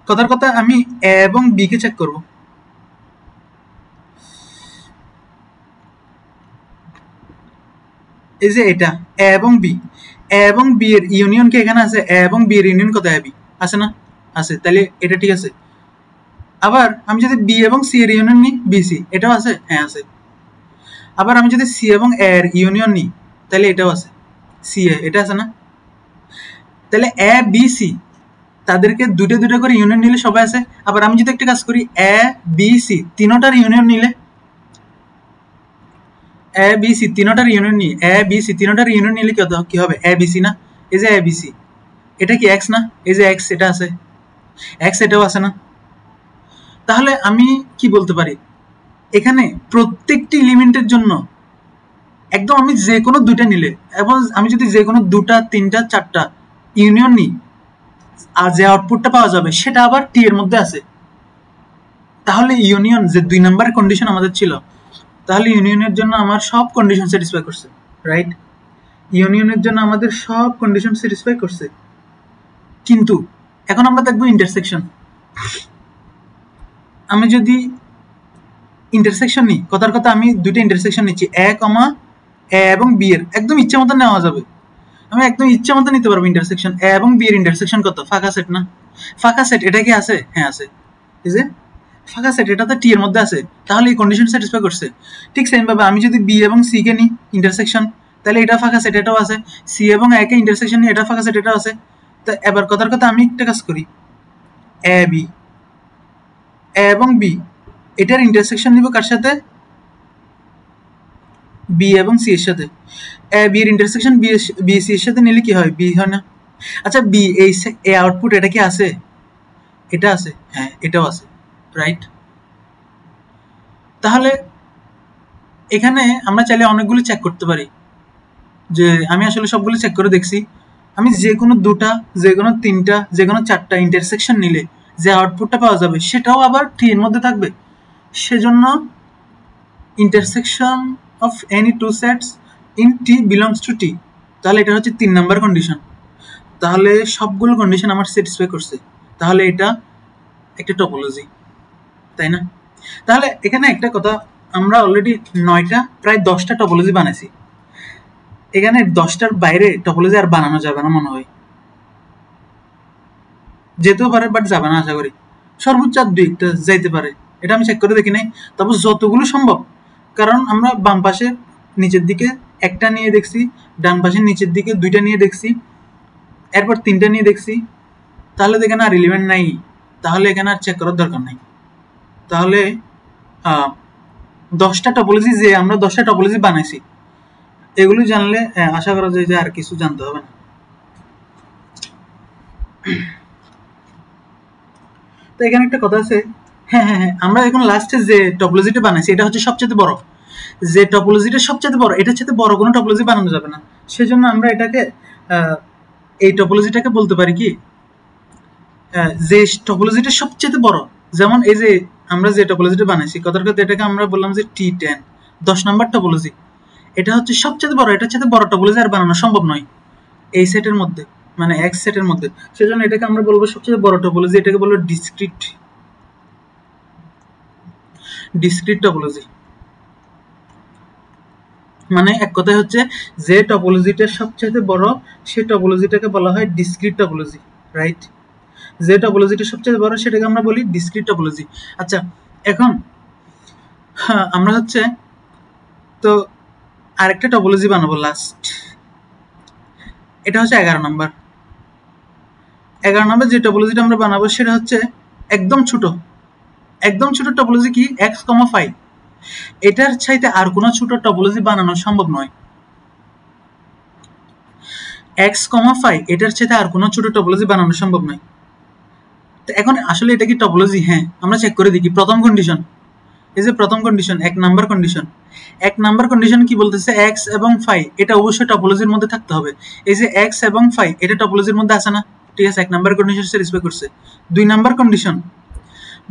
কথার কথা আমি এ এবং বি কে চেক করব। এই যে এটা এ এবং বি, এ এবং বি এর ইউনিয়ন কি এখানে আছে? এ এবং বি এর ইউনিয়ন কত? এবি আছে না? আছে, তাহলে এটা ঠিক আছে। আবার আমি যদি বি এবং সি এর ইউনিয়ন নিই, বিসি, এটাও আছে? হ্যাঁ আছে। আবার আমি যদি সি এবং এ এর ইউনিয়ন নিই, তাহলে এটাও আছে, সি এ, এটা আছে না? তাহলে এ বি সি তাদেরকে দুটো দুটো করে ইউনিয়ন নিলে সবাই আছে। আবার আমি যদি একটা কাজ করি, এ বি সি তিনটার ইউনিয়ন নিলে, এ বি সি তিনটার ইউনিয়ন নিয়ে, এ বি সি তিনটার ইউনিয়ন নিলে কি হবে? এ বি সি না? এই যে এ বি সি, এটা কি এক্স না? এই যে এক্স, এটা আছে, এক্স এটাও আছে না? তাহলে আমি কি বলতে পারি, এখানে প্রত্যেকটি এলিমেন্টের জন্য একদম আমি যে কোনো দুইটা নিলে, এবং আমি যদি যে কোনো দুটা, তিনটা, চারটা ইউনিয়ন নিই, আর যে আউটপুটটা পাওয়া যাবে সেটা আবার টি এর মধ্যে আছে। তাহলে ইউনিয়ন যে 2 নাম্বার কন্ডিশন আমাদের ছিল, তাহলে ইউনিয়নের জন্য আমার সব কন্ডিশন স্যাটিসফাই করছে, রাইট? ইউনিয়নের জন্য আমাদের সব কন্ডিশন স্যাটিসফাই করছে। কিন্তু এখন আমরা দেখবো ইন্টারসেকশন। আমি যদি ইন্টারসেকশন নিই, কথার কথা আমি দুইটা ইন্টারসেকশন নিচ্ছি, এ কমা এ এবং বি এর, একদম ইচ্ছা মতো নেওয়া যাবে, আমি একদম ইচ্ছা মতো নিতে পারবো ইন্টারসেকশন। এ এবং বি এর ইন্টারসেকশন কত? ফাঁকা সেট না? ফাঁকা সেট, এটা কি আছে? হ্যাঁ আছে। এই যে ফাঁকা সেট, এটা তো টি এর মধ্যে আছে, তাহলে এই কন্ডিশন স্যাটিসফাই করছে। ঠিক সেম ভাবে আমি যদি বি এবং সি কে নিই ইন্টারসেকশন, তাহলে এটা ফাঁকা সেট, এটাও আছে। সি এবং এ কে ইন্টারসেকশন নিই, এটা ফাঁকা সেট, এটাও আছে। তো এবার কথার কথা আমি একটা কাজ করি, এ বি, এ এবং বি এটার ইন্টারসেকশন নিব কার সাথে? বি এবং সি এর সাথে। এ বি এর ইন্টারসেকশন বি সি এর সাথে নিলে কি হয়? বি হয় না? আচ্ছা, বি এই আউটপুট, এটা কি আছে? এটা আছে, হ্যাঁ এটাও আছে, রাইট? তাহলে এখানে আমরা চাইলে অনেকগুলো চেক করতে পারি, যে আমি আসলে সবগুলো চেক করে দেখছি, আমি যে কোনো দুটা, যে কোনো তিনটা, যে কোনো চারটা ইন্টারসেকশন নিলে যে আউটপুটটা পাওয়া যাবে সেটাও আবার টি এর মধ্যে থাকবে। সেজন্য intersection of any two sets in T belongs to T, তাহলে এটা হচ্ছে 3 নাম্বার কন্ডিশন। তাহলে সবগুলো কন্ডিশন আমার স্যাটিসফাই করছে, তাহলে এটা একটা টপোলজি, তাই না? তাহলে এখানে একটা কথা, আমরা অলরেডি 9টা প্রায় 10টা টপোলজি বানাইছি, এখানে 10টার বাইরে টপোলজি আর বানানো যাবে না মনে হয়, যেতেও পারে বাট যাবে না আশা করি, সর্বোচ্চ আর 2-1টা যাইতে পারে, এটা আমি চেক করে দেখি নাই। তবে যতগুলো সম্ভব, কারণ আমরা বাম পাশে নিচের দিকে একটা নিয়ে দেখছি, ডান পাশে নিচের দিকে 2টা নিয়ে দেখছি, এরপর 3টা নিয়ে দেখছি, তাহলে তো এখানে আর রিলেভেন্ট নাই, তাহলে এখানে আর চেক করার দরকার নাই। তাহলে 10টা টপোলজি, যে আমরা 10টা টপোলজি বানাইছি, এগুলো জানলে আশা করা যায় যে আর কিছু জানতে হবে না। তো এখানে একটা কথা আছে, হ্যাঁ হ্যাঁ হ্যাঁ, আমরা এখন লাস্টে যে টপোলজিটা বানাইছি এটা হচ্ছে সবচেয়ে বড়, যে টপোলজিটা সবচেয়ে বড়, এটার সাথে বড় কোনো টপোলজি বানানো যাবে না। সেজন্য আমরা এটাকে এই টপোলজিটাকে বলতে পারি কি, যে টপোলজিটা সবচেয়ে বড়, যেমন এই যে আমরা যে টপোলজিটা বানাইছি, কথার কথা এটাকে আমরা বললাম যে T10, 10 নাম্বার টপোলজি, এটা হচ্ছে সবচেয়ে বড়, এটার সাথে বড় টপোলজি আর বানানো সম্ভব নয় এই সেটের মধ্যে, মানে এক্স সেটের মধ্যে। সেজন্য এটাকে আমরা বলবো সবচেয়ে বড় টপোলজি, এটাকে বলবো ডিসক্রিট টপোলজি। মানে এক কথায় হচ্ছে যে টপোলজিটা সবচেয়ে বড় সেই টপোলজিটাকে বলা হয় ডিসক্রিট টপোলজি, রাইট? যে টপোলজিটা সবচেয়ে বড় সেটাকে আমরা বলি ডিসক্রিট টপোলজি। আচ্ছা, এখন আমরা হচ্ছে তো আরেকটা টপোলজি বানাবো লাস্ট, এটা হচ্ছে 11 নাম্বার। 11 নাম্বার যে টপোলজিটা আমরা বানাবো সেটা হচ্ছে একদম ছোট, একদম ছোট টপোলজি কি, x, 5, এটার চাইতে আর কোনো ছোট টপোলজি বানানো সম্ভব নয়। x, 5 এটার চাইতে আর কোনো ছোট টপোলজি বানানো সম্ভব নয়। তো এখন আসলে এটা কি টপোলজি? হ্যাঁ, আমরা চেক করে দেখি। প্রথম কন্ডিশন, এই যে প্রথম condition, 1 number condition, 1 number condition কি বলতেছে, x এবং 5 এটা অবশ্যই টপোলজির মধ্যে থাকতে হবে। এই যে x এবং 5 এটা টপোলজির মধ্যে আছে না? ঠিক আছে, 1 নাম্বার কন্ডিশন স্যাটিসফাই করছে। 2 নাম্বার কন্ডিশন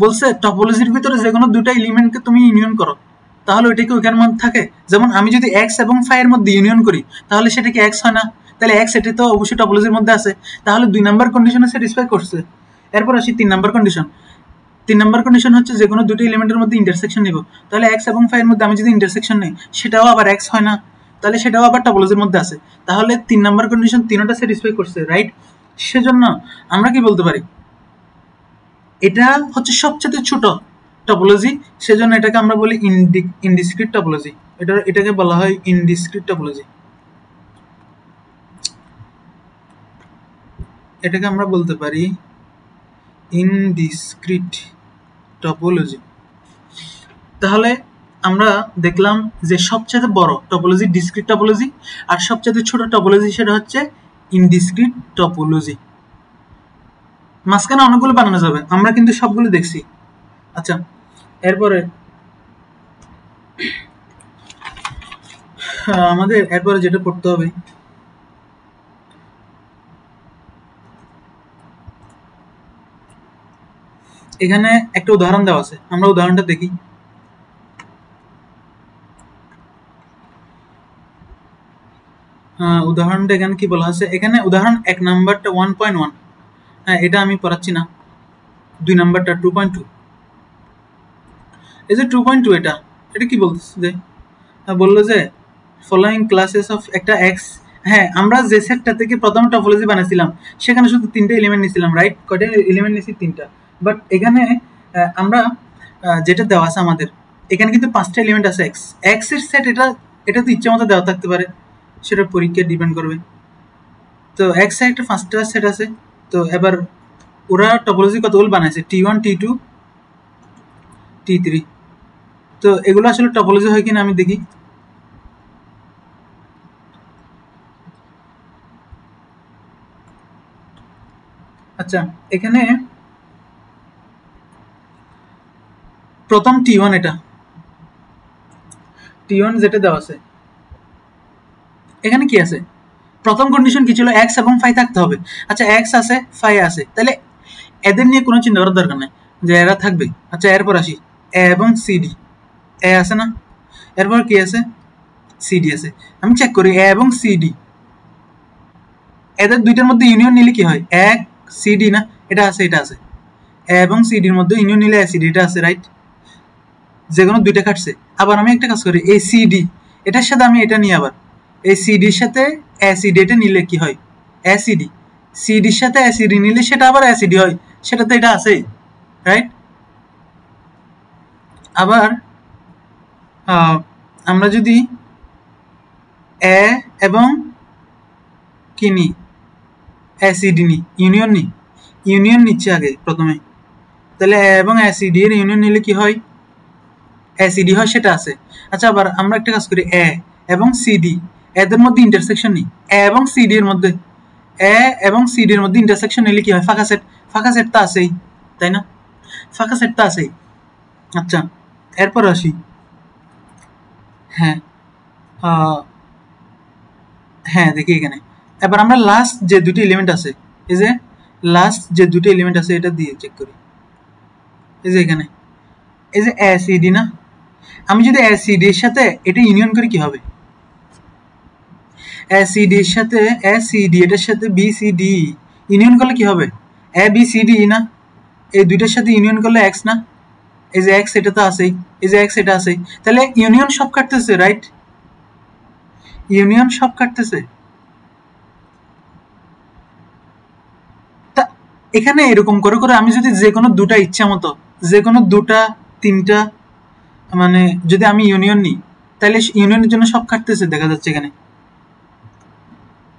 বলছে টপোলজির ভিতরে যে কোনো দুটো এলিমেন্টকে তুমি ইউনিয়ন করো, তাহলে ওইটা কি ওখানের মধ্যে থাকে? যেমন আমি যদি x এবং 5 এর মধ্যে ইউনিয়ন করি, তাহলে সেটা কি x হয় না? তাহলে x এটা তো অবশ্যই টপোলজির মধ্যে আছে, তাহলে 2 নাম্বার কন্ডিশনে স্যাটিসফাই করছে। এরপর আসি 3 নাম্বার কন্ডিশন। 3 নাম্বার কন্ডিশন হচ্ছে যে কোনো দুটো এলিমেন্টের মধ্যে ইন্টারসেকশন নিব, তাহলে x এবং 5 এর মধ্যে আমি যদি ইন্টারসেকশন নেই সেটাও আবার x হয় না? তাহলে সেটাও আবার টপোলজির মধ্যে আছে। তাহলে 3 নাম্বার কন্ডিশন তিনটা স্যাটিসফাই করছে, রাইট? সেজন্য আমরা কি বলতে পারি, এটা হচ্ছে সবচেয়ে ছোট টপোলজি, সেজন্য এটাকে আমরা বলি ইনডিসক্রিট টপোলজি। এটাকে বলা হয় ইনডিসক্রিট টপোলজি। এটাকে আমরা বলতে পারি ইনডিসক্রিট টপোলজি। তাহলে আমরা দেখলাম যে সবচেয়ে বড় টপোলজি ডিসক্রিট টপোলজি, আর সবচেয়ে ছোট টপোলজি সেটা হচ্ছে ইনডিসক্রিট টপোলজি। মাঝখানে অনেকগুলো বানানো যাবে, আমরা কিন্তু সবগুলো দেখছি। আচ্ছা, এরপরে আমাদের এরপরে যেটা পড়তে হবে, এখানে একটা উদাহরণ দেওয়া আছে, আমরা উদাহরণটা দেখি। উদাহরণটা এখানে কি বলা আছে, এখানে উদাহরণ 1 নাম্বারটা 1.1, হ্যাঁ এটা আমি পড়াচ্ছি না। 2 নাম্বারটা 2.2। এই যে 2.2 এটা কি বলছে, যে বললো যে ফলোইং ক্লাসেস অফ একটা এক্স। হ্যাঁ, আমরা যে সেটটা থেকে প্রথম টপোলজি বানাইছিলাম সেখানে শুধু 3টা এলিমেন্ট নিয়েছিলাম, রাইট? কয়টা এলিমেন্ট নিয়েছি? 3টা। বাট এখানে আমরা যেটা দেওয়া আছে আমাদের, এখানে কিন্তু 5টা এলিমেন্ট আছে এক্স। এক্স এর সেট এটা তো ইচ্ছা মতো দেওয়া থাকতে পারে, সেটা পরীক্ষা ডিপেন্ড করবে। তো এক্স এর একটা 5টা সেট আছে। তো এবার ওরা টপোলজি কতগুলো বানাইছে, T1 T2 T3। তো এগুলো আসলে টপোলজি হয় কিনা আমি দেখি। আচ্ছা, এখানে প্রথম T1, এটা T1 যেটা দেওয়া আছে, এখানে কি আছে? প্রথম কন্ডিশন কি ছিল? x এবং ফাই থাকতে হবে। আচ্ছা, x আছে, ফাই আছে, তাহলে এদের নিয়ে কোনো চিন্তা করার দরকার নাই যে এরা থাকবে। আচ্ছা, এরপর আসি এ এবং সিডি। এ আছে না, এরপর কি আছে? সিডি আছে। আমি চেক করি এ এবং সিডি, এদের দুইটার মধ্যে ইউনিয়ন নিলে কি হয়? এক সিডি না, এটা আছে, এটা আছে। এ এবং সিডির মধ্যে ইউনিয়ন নিলে অ্যাসিডি, এটা আছে, রাইট? যে কোনো দুইটা কাটছে। আবার আমি একটা কাজ করি, এই সিডি এটার সাথে আমি এটা নিয়ে আবার এই সিডির সাথে অ্যাসিডি এটা নিলে কি হয়? অ্যাসিডি। সিডির সাথে অ্যাসিডি নিলে সেটা আবার অ্যাসিডি হয়, সেটা তো এটা আছেই, রাইট? আবার আমরা যদি এ এবং কি নিই, অ্যাসিডি নিই, ইউনিয়ন নিচ্ছে আগে প্রথমে, তাহলে এ এবং অ্যাসিডি এর ইউনিয়ন নিলে কি হয়? অ্যাসিডি হয়, সেটা আছে। আচ্ছা, আবার আমরা একটা কাজ করি, এ এবং সিডি এদের মধ্যে ইন্টারসেকশন নিই, এ এবং সিডি এর মধ্যে, এ এবং সিডি এর মধ্যে ইন্টারসেকশন নিলে কি হয়? ফাঁকা সেট। ফাঁকা সেট তো আছেই, তাই না? ফাঁকা সেট তো আছেই। আচ্ছা, এরপর আসি, হ্যাঁ হ্যাঁ দেখি এখানে। এবার আমরা লাস্ট যে দুটি এলিমেন্ট আছে, এই যে লাস্ট যে দুটি এলিমেন্ট আছে এটা দিয়ে চেক করি। এই যে এখানে এই যে অ্যাসিডি না, আমি যদি অ্যাসিডির সাথে এটা ইউনিয়ন করি কি হবে? অ্যাসিডির সাথে অ্যাসিডি, এটার সাথে বিসিডি ইউনিয়ন করলে কি হবে? এ বি সি ডি না, এই দুইটার সাথে ইউনিয়ন করলে এক্স না, এই যে এক্স এটা তো আছেই, এই যে এক্স এটা আছেই, তাহলে ইউনিয়ন সব কাটতেছে, রাইট? ইউনিয়ন সব কাটতেছে। তা এখানে এরকম করে করে আমি যদি যে কোনো দুটা ইচ্ছা মতো, যে কোনো দুটা তিনটা, মানে যদি আমি ইউনিয়ন নিই, তাহলে ইউনিয়নের জন্য সব কাটতেছে দেখা যাচ্ছে এখানে।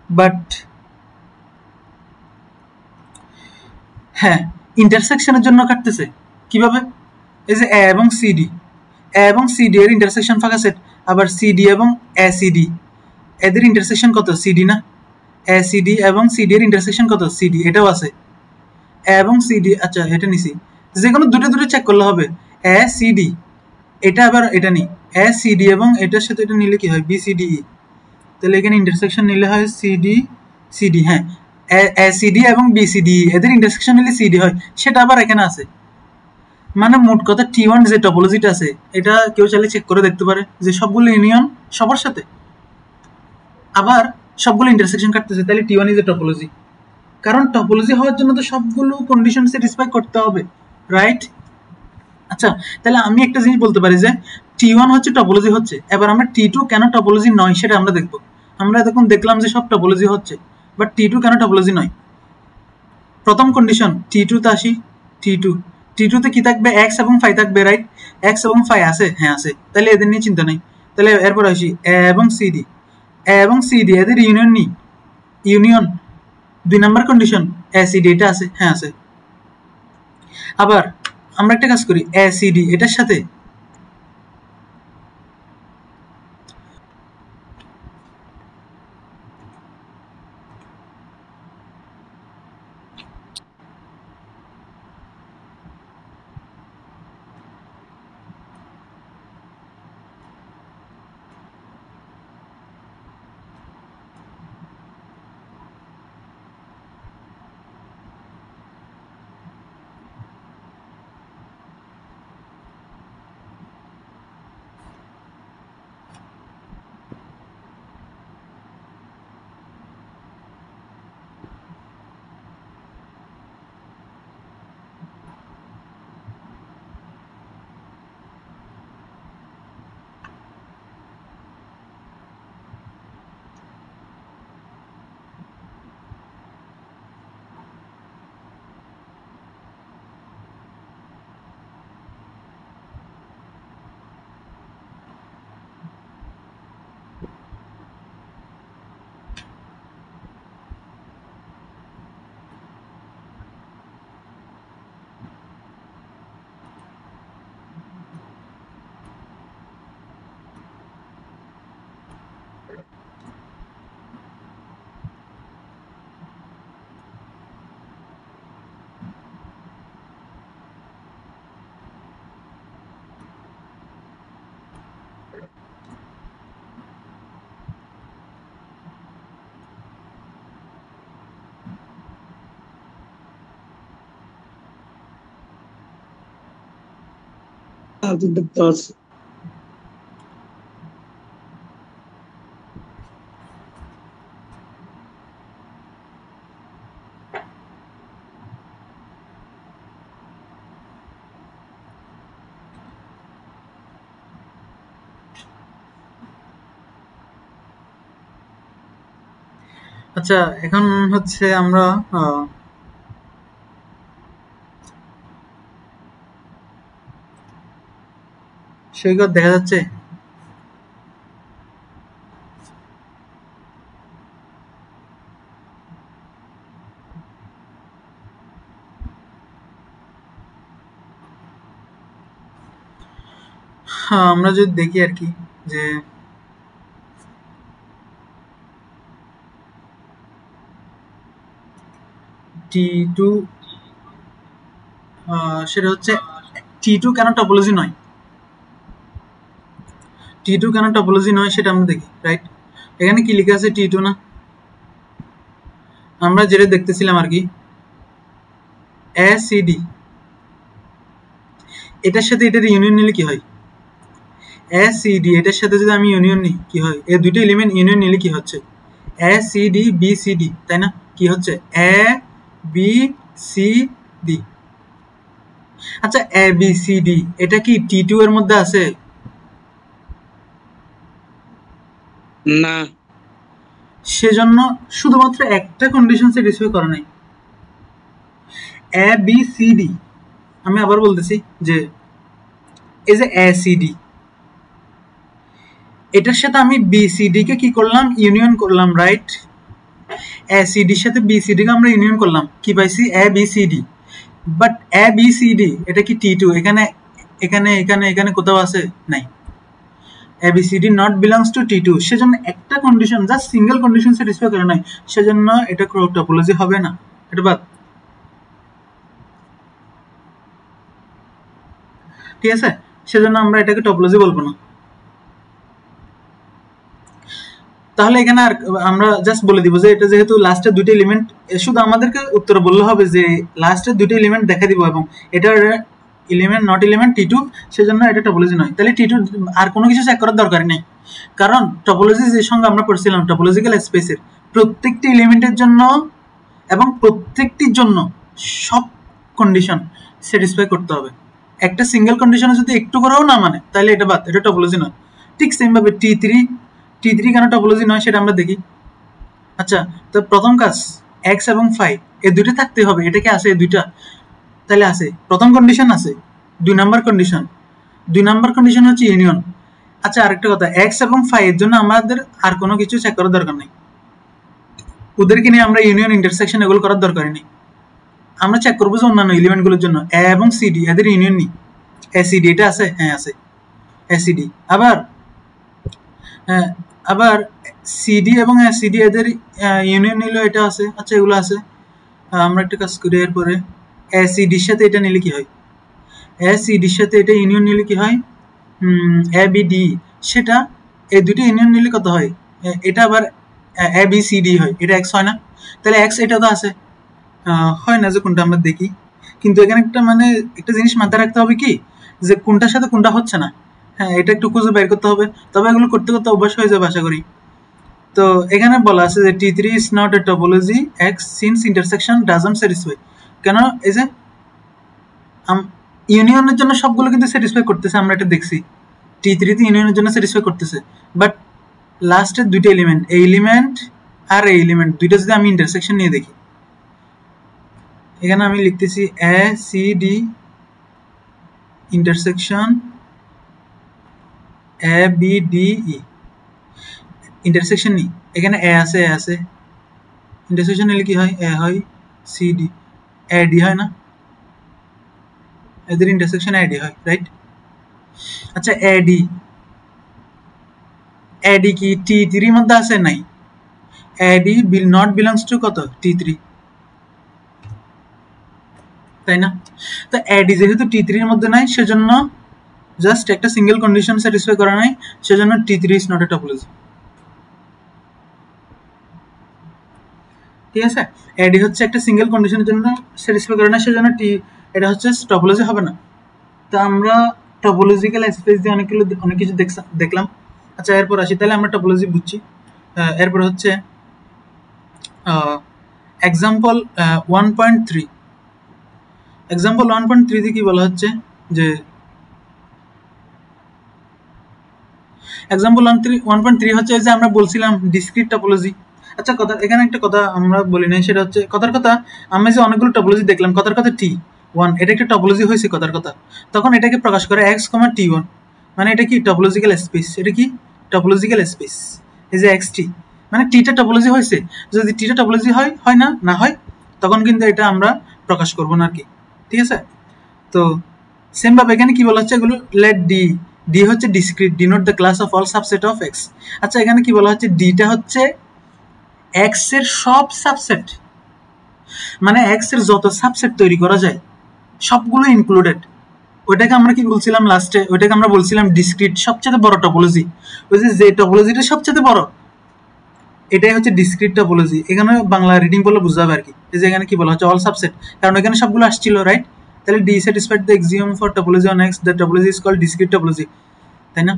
বাট হ্যাঁ, ইন্টারসেকশনের জন্য কাটতেছে কিভাবে? এই যে এ এবং সিডি, এ এবং সিডি এর ইন্টারসেকশন ফাঁকা সেট। আবার সিডি এবং এসিডি এদের ইন্টারসেকশন কত? সিডি না, এসিডি এবং সিডি এর ইন্টারসেকশন কত? সিডি, এটাও আছে। এ এবং সিডি, আচ্ছা এটা নিছি, যে কোনো দুটো দুটো চেক করলে হবে। এ সিডি, এটা আবার এটা নি, এ সিডি এবং এটার সাথে এটা নিলে কি হয়? বিসিডি। তাহলে এখানে ইন্টারসেকশন নিলে হয় সিডি সিডি। হ্যাঁ, এসিডি এবং বিসিডি এদের ইন্টারসেকশন নিলে সিডি হয়, সেটা আবার এখানে আছে। মানে মোট কথা T1 যে টপোলজিটা আছে, এটা কেউ চাইলে চেক করে দেখতে পারে যে সবগুলো ইউনিয়ন সবার সাথে, আবার সবগুলো ইন্টারসেকশন কাটতেছে, তাহলে T1 ইজ এ টপোলজি। কারণ টপোলজি হওয়ার জন্য তো সবগুলো কন্ডিশন স্যাটিসফাই করতে হবে, রাইট? আচ্ছা, তাহলে আমি একটা জিনিস বলতে পারি যে T1 হচ্ছে টপোলজি হচ্ছে, এবার আমরা T2 কেন টপোলজি নয় সেটা আমরা দেখব। আমরা এতক্ষণ দেখলাম যে সব টপোলজি হচ্ছে, বাট T2 কেন টপোলজি নয়। প্রথম কন্ডিশন T2 তে আসি। T2 তে কি থাকবে, x এবং phi থাকবে, রাইট? x এবং phi আছে, হ্যাঁ আছে, তাহলে এদের নিয়ে চিন্তা নেই। তাহলে এরপর আসি a এবং cd, এদের ইউনিয়ন নি, ইউনিয়ন 2 নাম্বার কন্ডিশন acd, এটা আছে, হ্যাঁ আছে। আবার আমরা একটা কাজ করি, acd এটার সাথে আচ্ছা এখন হচ্ছে আমরা সৈকত দেখা যাচ্ছে? হ্যাঁ, আমরা যদি দেখি আর কি যে T2 সেটা হচ্ছে T2 কেন টপোলজি নয়, T2 কেন টপোলজি নয় সেটা আমরা দেখি, রাইট? এখানে কি লেখা আছে, T2 না? আমরা যেটা দেখতেছিলাম আর কি, acd এটার সাথে এটার ইউনিয়ন নিলে কি হয়, acd এটার সাথে যদি আমি ইউনিয়ন নিই কি হয়, এই দুটো এলিমেন্ট ইউনিয়ন নিলে কি হচ্ছে, acd bcd, তাই না? কি হচ্ছে, abcd। আচ্ছা abcd এটা কি T2 এর মধ্যে আছে? না, সেজন্য শুধুমাত্র একটা কন্ডিশন স্যাটিসফাই করে নাই, abcd। আমি আবার বলতেছি যে এই যে acd এটার সাথে আমি bcd কে কি করলাম, ইউনিয়ন করলাম, রাইট? acd এর সাথে bcd কে আমরা ইউনিয়ন করলাম, কি পাইছি, abcd। বাট abcd এটা কি T2 এখানে এখানে এখানে এখানে কোথাও আছে? নাই। abcd not belongs to T2, সেজন্য একটা condition, just single condition satisfy করে নাই, সেজন্য এটা টপোলজি হবে না, এটা বাদ। ঠিক আছে, সেজন্য আমরা এটাকে টপোলজি বলবো না। তাহলে এখানে আর আমরা জাস্ট বলে দিব যে এটা যেহেতু লাস্টের দুটো এলিমেন্ট, শুধু আমাদেরকে উত্তর বললে হবে যে লাস্টের দুটো এলিমেন্ট দেখা দিব এবং এটার এলিমেন্ট নট এলিমেন্ট T2, সেজন্য এটা টপোলজি নয়। তাহলে T2 আর কোনো কিছু চেক করার দরকার নেই, কারণ টপোলজি যে সঙ্গে আমরা পড়ছিলাম টপোলজিক্যাল স্পেসের প্রত্যেকটি এলিমেন্টের জন্য এবং প্রত্যেকটির জন্য সব কন্ডিশন স্যাটিসফাই করতে হবে। একটা সিঙ্গেল কন্ডিশনে যদি একটু করেও না মানে তাহলে এটা বাদ, এটা টপোলজি নয়। ঠিক সেম ভাবে টি3 কেন টপোলজি নয় সেটা আমরা দেখি। আচ্ছা, তো প্রথম কাজ এক্স এবং ফাই এই দুইটা থাকতে হবে, এটা কি আছে এই দুইটা? তাহলে আছে। প্রথম কন্ডিশন আছে। 2 নাম্বার কন্ডিশন হচ্ছে ইউনিয়ন। আচ্ছা, আরেকটা কথা, এক্স এবং ফাই এর জন্য আমাদের আর কোনো কিছু চেক করার দরকার নেই, ওদেরকে নিয়ে আমরা ইউনিয়ন ইন্টারসেকশন এগুলো করার দরকার নেই। আমরা চেক করবো যে অন্যান্য এলিমেন্টগুলোর জন্য এ এবং সিডি এদের ইউনিয়ন নেই। এসিডি এটা আছে, হ্যাঁ আছে এসিডি। আবার সিডি এবং এসিডি এদের ইউনিয়ন নিলেও এটা আছে। আচ্ছা, এগুলো আছে। আমরা একটা কাজ করি, এরপরে এসিডির সাথে এটা নিলে কি হয়, এসিডির সাথে এটা ইউনিয়ন নিলে কি হয়, এ বি ডি, সেটা এই দুটো ইউনিয়ন নিলে কত হয়, এটা আবার এ বি সি ডি হয়, এটা এক্স হয় না? তাহলে এক্স এটা তো আছে, হয় না যে কোনটা আমরা দেখি। কিন্তু এখানে একটা মানে একটা জিনিস মাথায় রাখতে হবে কি, যে কোনটার সাথে কোনটা হচ্ছে না। হ্যাঁ, এটা একটু খুঁজে বের করতে হবে, তবে এগুলো করতে করতে অভ্যাস হয়ে যাবে আশা করি। তো এখানে বলা আছে যে T3 is not a topology X since intersection doesn't satisfy। কেন? এই যে ইউনিয়নের জন্য সবগুলো কিন্তু স্যাটিসফাই করতেছে, আমরা এটা দেখছি। T3 তে ইউনিয়নের জন্য স্যাটিসফাই করতেছে, বাট লাস্টের দুইটা এলিমেন্ট, এই এলিমেন্ট আর এই এলিমেন্ট দুইটা যদি আমি ইন্টারসেকশন নিয়ে দেখি, এখানে আমি লিখতেছি A C D intersection A B D E intersection নি, এখানে এ আছে ইন্টারসেকশন নিলে কি হয়, এ হয় সি ডি, এ ডি হয় না, এদের ইন্টারসেকশন এ ডি হয়, রাইট? আচ্ছা, এডি কি T3 এর মধ্যে আছে? নাই। এডি নট বিলংস টু কত, T3, তাই না? তো এডি যেহেতু T3 এর মধ্যে নাই, সেজন্য জাস্ট একটা সিঙ্গেল কন্ডিশন স্যাটিসফাই করা নাই, সেজন্য T3 is not A topology. ঠিক আছে, এডি হচ্ছে একটা সিঙ্গেল কন্ডিশনের জন্য স্যাটিসফাই করে না, সেজন্য এটা হচ্ছে টপোলজি হবে না। তো আমরা টপোলজিক্যাল স্পেস দিয়ে অনেক কিছু দেখলাম। আচ্ছা, এরপর আসি, তাহলে আমরা টপোলজি বুঝছি। এরপর হচ্ছে এক্সাম্পল 1.3। এক্সাম্পল 1.3 তে কি বলা হচ্ছে, যে এক্সাম্পল 1.3 হচ্ছে যে আমরা বলছিলাম ডিসক্রিট টপোলজি। আচ্ছা, এখানে একটা কথা আমরা বলি নাই, সেটা হচ্ছে কথা আমরা যে অনেকগুলো টপোলজি দেখলাম, কথা T1 এটা একটা টপোলজি হয়েছে কথা, তখন এটাকে প্রকাশ করে x, T1, মানে এটা কি টপোলজিক্যাল স্পেস, এটা কি টপোলজিক্যাল স্পেস, এই যে xt, মানে টিটা টপোলজি হয়েছে। যদি টিটা টপোলজি হয় না হয়, তখন কিন্তু এটা আমরা প্রকাশ করব না আর কি। ঠিক আছে, তো সেম ভাবে এখানে কি বলা হচ্ছে, এগুলো লেট ডি হচ্ছে discrete, denote the class of all subset of x. আচ্ছা, এখানে কি বলা হচ্ছে, ডিটা হচ্ছে এক্স এর সব সাবসেট, মানে এক্স এর যত সাবসেট তৈরি করা যায় সবগুলো ইনক্লুডেড। ওইটাকে আমরা কি বলছিলাম লাস্টে, ওইটাকে আমরা বলছিলাম ডিসক্রিট, সবচেয়ে বড় টপোলজি। ওই যে টপোলজিটা সবচেয়ে বড়, এটাই হচ্ছে ডিসক্রিট টপোলজি। এখানে বাংলা রিডিং বলে বুঝতে হবে আর কি। এই যে এখানে কি বলা হচ্ছে, অল সাবসেট, কারণ এখানে সবগুলো আসছিল, রাইট? তাহলে D satisfied the axiom for topology on X, the topology is called discrete topology, তাই না?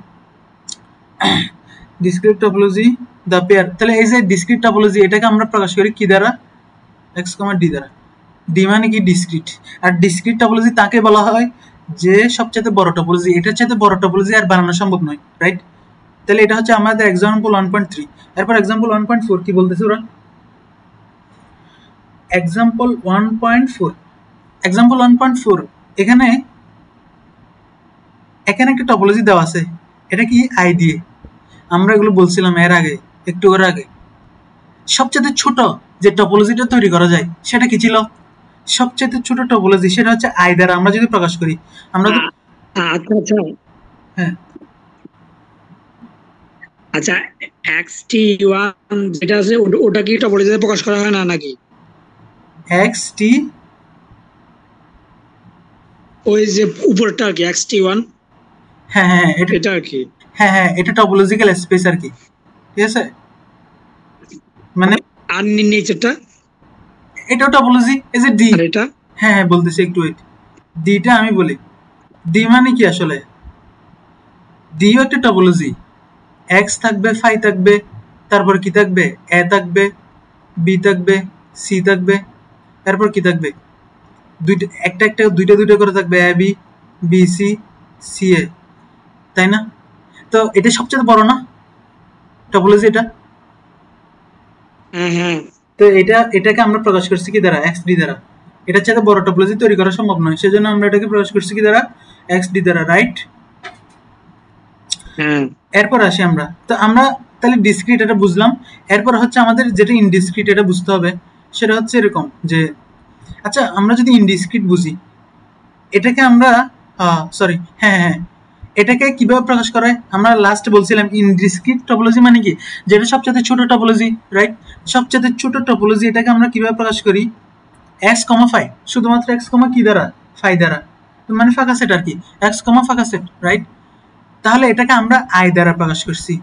ডিসক্রিট টপোলজি দ্য পেয়ার, তাহলে এই যে ডিসক্রিট টপোলজি এটাকে আমরা প্রকাশ করি কি দ্বারা, এক্স, ডি দ্বারা। ডি মানে কি ডিসক্রিট, আর ডিসক্রিট টপোলজি তাকে বলা হয় যে সবচেয়ে বড় টপোলজি, এটার চাইতে বড় টপোলজি আর বানানো সম্ভব নয়, রাইট? তাহলে এটা হচ্ছে আমাদের এক্সাম্পল 1.3। এরপর এক্সাম্পল 1.4 কি বলতেছে ওরা, এক্সাম্পল 1.4 এখানে একটা টপোলজি দেওয়া আছে, এটা কি আই দিয়ে, আমরা এগুলো বলছিলাম এর আগে, একটু করে আগে। সবচেয়ে ছোট যে টপোলজিটা তৈরি করা যায় সেটা কি ছিল, সবচেয়ে ছোট টপোলজি সেটা হচ্ছে আই দ্বারা আমরা যদি প্রকাশ করি, আমরা তো আচ্ছা হ্যাঁ আচ্ছা xt1 যেটা আছে ওটা কি টপোলজিতে প্রকাশ করা হয় না নাকি? xt ওই যে উপরটা আর কি xt1, হ্যাঁ এটা আর কি, হ্যাঁ এটা টপোলজিক্যাল স্পেস আর কি। ঠিক আছে, মানে আর নিচেরটা এটাও টপোলজি, এই যে ডি, আর এটা হ্যাঁ বলতেছি একটু ওয়েট। ডিটা আমি বলি, ডি মানে কি আসলে, ডিও একটা টপোলজি, এক্স থাকবে, ফাই থাকবে, তারপর কি থাকবে, এ থাকবে, বি থাকবে, সি থাকবে, তারপর কি থাকবে, দুইটা করে থাকবে, এ বি, বিসি সিএ, তাই না? তো এটা সবচেয়ে বড় না টপোলজি এটা? তো এটাকে আমরা প্রকাশ করছি কি দ্বারা? এক্স ডি দ্বারা। এটার চাইতে বড় টপোলজি তৈরি করা সম্ভব নয়, সেজন্য আমরা এটাকে প্রকাশ করছি কি দ্বারা? এক্স ডি দ্বারা, রাইট? এরপর আসি আমরা, তো আমরা তাহলে ডিসক্রিট এটা বুঝলাম। এরপর হচ্ছে আমাদের যেটা ইনডিসক্রিট এটা বুঝতে হবে। সেটা হচ্ছে এরকম যে, আচ্ছা আমরা যদি ইনডিসক্রিট বুঝি, এটাকে আমরা সরি হ্যাঁ এটাকে কিভাবে প্রকাশ করে? আমরা লাস্ট বলছিলাম ইনডিসক্রিট টপোলজি মানে কি, যেটা সবচেয়ে ছোট টপোলজি, রাইট? সবচেয়ে ছোট টপোলজি এটাকে আমরা কিভাবে প্রকাশ করি? এক্স কমা ফাই, শুধুমাত্র এক্স কমা কি দ্বারা? ফাই দ্বারা, মানে ফাঁকা সেট আর কি, এক্স কমা ফাঁকা সেট, রাইট? তাহলে এটাকে আমরা আই দ্বারা প্রকাশ করছি,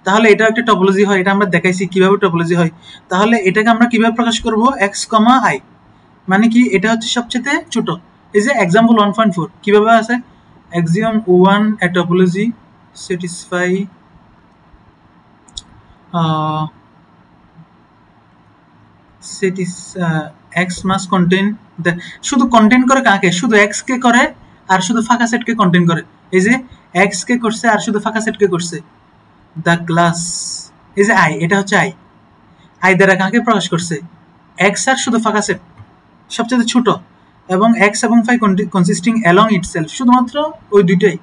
তাহলে এটা একটা টপোলজি হয়। এটা আমরা দেখাইছি কিভাবে টপোলজি হয়। তাহলে এটাকে আমরা কিভাবে প্রকাশ করব? এক্স কমা আই, মানে কি এটা হচ্ছে সবচেয়ে ছোট। এই যে এক্সাম্পল 1.4 কিভাবে আছে? axiom 1 a topology satisfy x must contain the, শুধু কন্টেইন করে কাকে? শুধু x কে করে আর শুধু ফাঁকা সেট কে কন্টেইন করে। এই যে x কে করছে আর শুধু ফাঁকা সেট কে করছে, the class, এই যে i, এটা হচ্ছে i দ্বারা কাকে প্রকাশ করছে? x আর শুধু ফাঁকা সেট, সবচেয়ে ছোট, এবং x এবং phi consisting along itself, শুধুমাত্র ওই দুইটাই।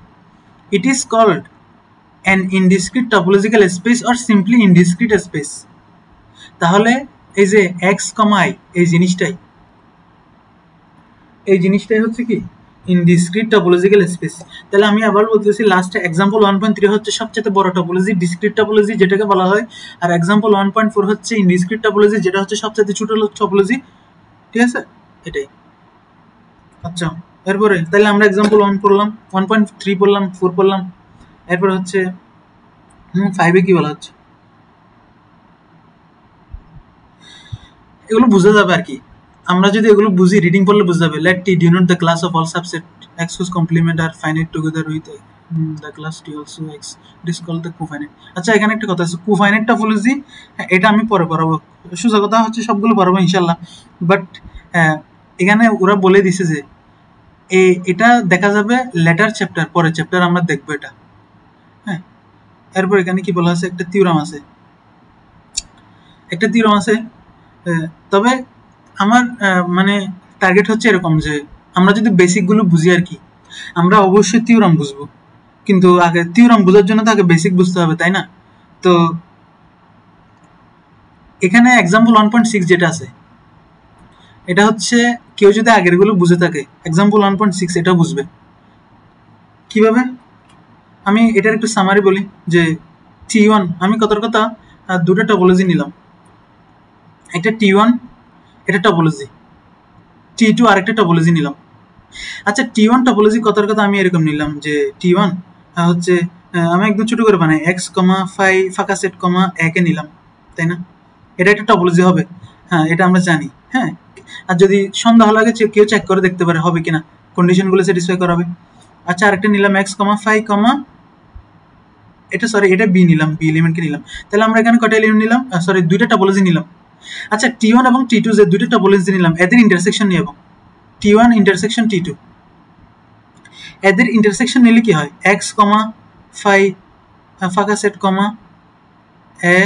it is called an indiscrete topological space or simply indiscrete space। তাহলে এই যে x, i এই জিনিসটাই হচ্ছে কি ইনডিসক্রিট টপোলজিক্যাল স্পেস। তাহলে আমি আবার বলতেছি, লাস্টে এক্সাম্পল 1.3 হচ্ছে সবচেয়ে বড় টপোলজি, ডিসক্রিট টপোলজি যেটাকে বলা হয়, আর এক্সাম্পল 1.4 হচ্ছে ইনডিসক্রিট টপোলজি, যেটা হচ্ছে সবচেয়ে ছোট টপোলজি, ঠিক আছে? এটাই। আচ্ছা, এরপরে তাহলে আমরা এক্সাম্পল 1 পড়লাম, 1.3 পড়লাম, 4 পড়লাম, এরপর হচ্ছে 5 এ কি বলা হচ্ছে এগুলো বোঝা যাবে আর কি। আমরা যদি এগুলো বুঝি, রিডিং পড়লে বুঝা যাবে। Let T denote the class of all subset x whose complement are finite together with the class t also x, it is called the cofinite। আচ্ছা, এখানে একটা কথা আছে, কোফাইনাইট টপোলজি, এটা আমি পরে পড়াবো। সোজা কথা হচ্ছে সবগুলো পড়াবো ইনশাআল্লাহ, বাট এখানে ওরা বলে দিছে যে এটা দেখা যাবে লেটার চ্যাপ্টার, পরের চ্যাপ্টার আমরা দেখবো এটা। হ্যাঁ, এরপর এখানে কি বলা আছে, একটা থিওরাম আছে, তবে আমার মানে টার্গেট হচ্ছে এরকম যে আমরা যদি বেসিকগুলো বুঝি আর কি, আমরা অবশ্যই থিওরাম বুঝবো, কিন্তু আগে থিওরাম বোঝার জন্য তো আগে বেসিক বুঝতে হবে, তাই না? তো এখানে এক্সাম্পল 1.6 যেটা আছে, এটা হচ্ছে কেউ যদি আগের গুলো বুঝে থাকে, এক্সাম্পল 1.6 এটাও বুঝবে। কিভাবে? আমি এটার একটু সামারি বলি যে T1, আমি কথার কথা দুটো টপোলজি নিলাম, একটা T1 এটা টপোলজি, T2 আরেকটা টপোলজি নিলাম। আচ্ছা, T1 টপোলজি কথার কথা আমি এরকম নিলাম যে T1 হচ্ছে, আমি একদম ছোট করে বানাই, x, phi ফাঁকা সেট, একে নিলাম, তাই না? এটা একটা টপোলজি হবে, হ্যাঁ এটা আমরা জানি। হ্যাঁ, আর যদি সন্দেহ লাগে কেউ চেক করে দেখতে পারে হবে কিনা, কন্ডিশনগুলো স্যাটিসফাই করাবে। আচ্ছা, আরেকটা নিলাম x, phi, এটা সরি এটা বি নিলাম, বি এলিমেন্টকে নিলাম। তাহলে আমরা এখানে কয়টা এলিমেন্ট নিলাম? সরি, দুইটা টপোলজি নিলাম। আচ্ছা, T1 এবং T2 যে দুইটা টপোলজি নিলাম, এদের ইন্টারসেকশন নিয়ে T1 ইন্টারসেকশন T2, এদের ইন্টারসেকশন নিলে কি হয়? x, phi ফাঁকা সেট, এ,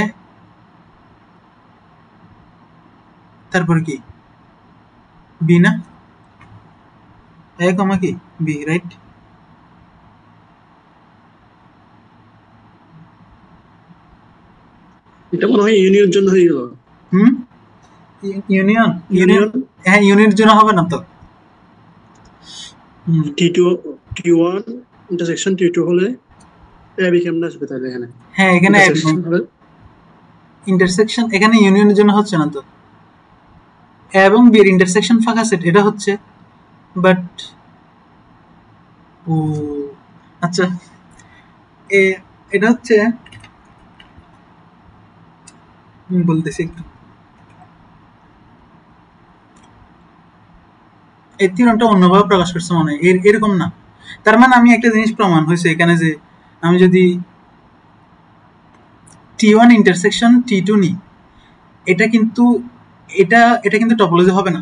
তারপর কি বি না, এ কি বি, রাইট? এটা মনে হয় ইউনিয়নের জন্য হয়ে গেল। ইউনিয়ন হ্যাঁ, ইউনিয়নের জন্য হবে না তো। T1 ইন্টারসেকশন T2 হলে এবি কেমনে আসবে তাহলে এখানে? হ্যাঁ, এখানে ইন্টারসেকশন, এখানে ইউনিয়নের জন্য হচ্ছে না তো, এবং বি এর ইন্টারসেকশন ফাঁকা সেট এটা হচ্ছে, বাট ও আচ্ছা, এটা হচ্ছে বলতেছি একটু, এই থিওরামটা অন্যভাবে প্রকাশ করছে মনে হয়, এরকম না। তার মানে আমি একটা জিনিস প্রমাণ হয়েছে এখানে, যে আমি যদি T1 ইন্টারসেকশন T2 নিই, এটা কিন্তু টপোলজি হবে না।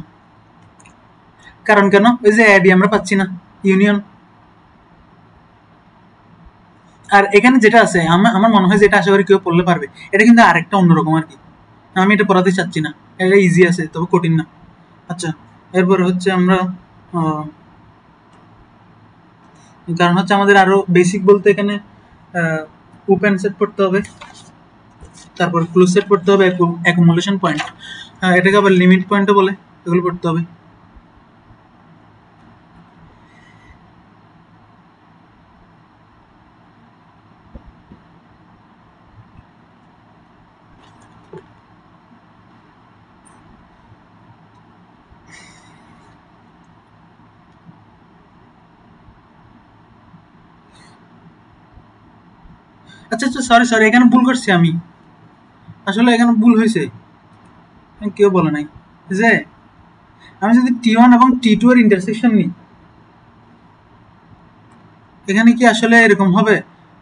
কারণ কেন? ওই যে এবি আমরা পাচ্ছি না, ইউনিয়ন, আর এখানে যেটা আছে আমার মনে হয় যেটা আশা করি কেউ পড়লে পারবে, এটা কিন্তু আরেকটা অন্যরকম আর কি। আমি এটা পড়াতে চাচ্ছি না, এটা ইজি আছে তবে কঠিন না। আচ্ছা, এরপরে হচ্ছে আমরা কারণ হচ্ছে আমাদের আরো বেসিক বলতে এখানে ওপেন সেট পড়তে হবে, তারপর ক্লোজ সেট পড়তে হবে, অ্যাকুমুলেশন পয়েন্ট, এটাকে আবার লিমিট পয়েন্টও বলে, এগুলো পড়তে হবে। আচ্ছা আচ্ছা, সরি এখানে ভুল করছি আমি, আসলে এখানে ভুল হয়েছে, কেউ বলে নাই যে আমি যদি T1 এবং T2 এর ইন্টারসেকশন নিই, এখানে কি আসলে এরকম হবে?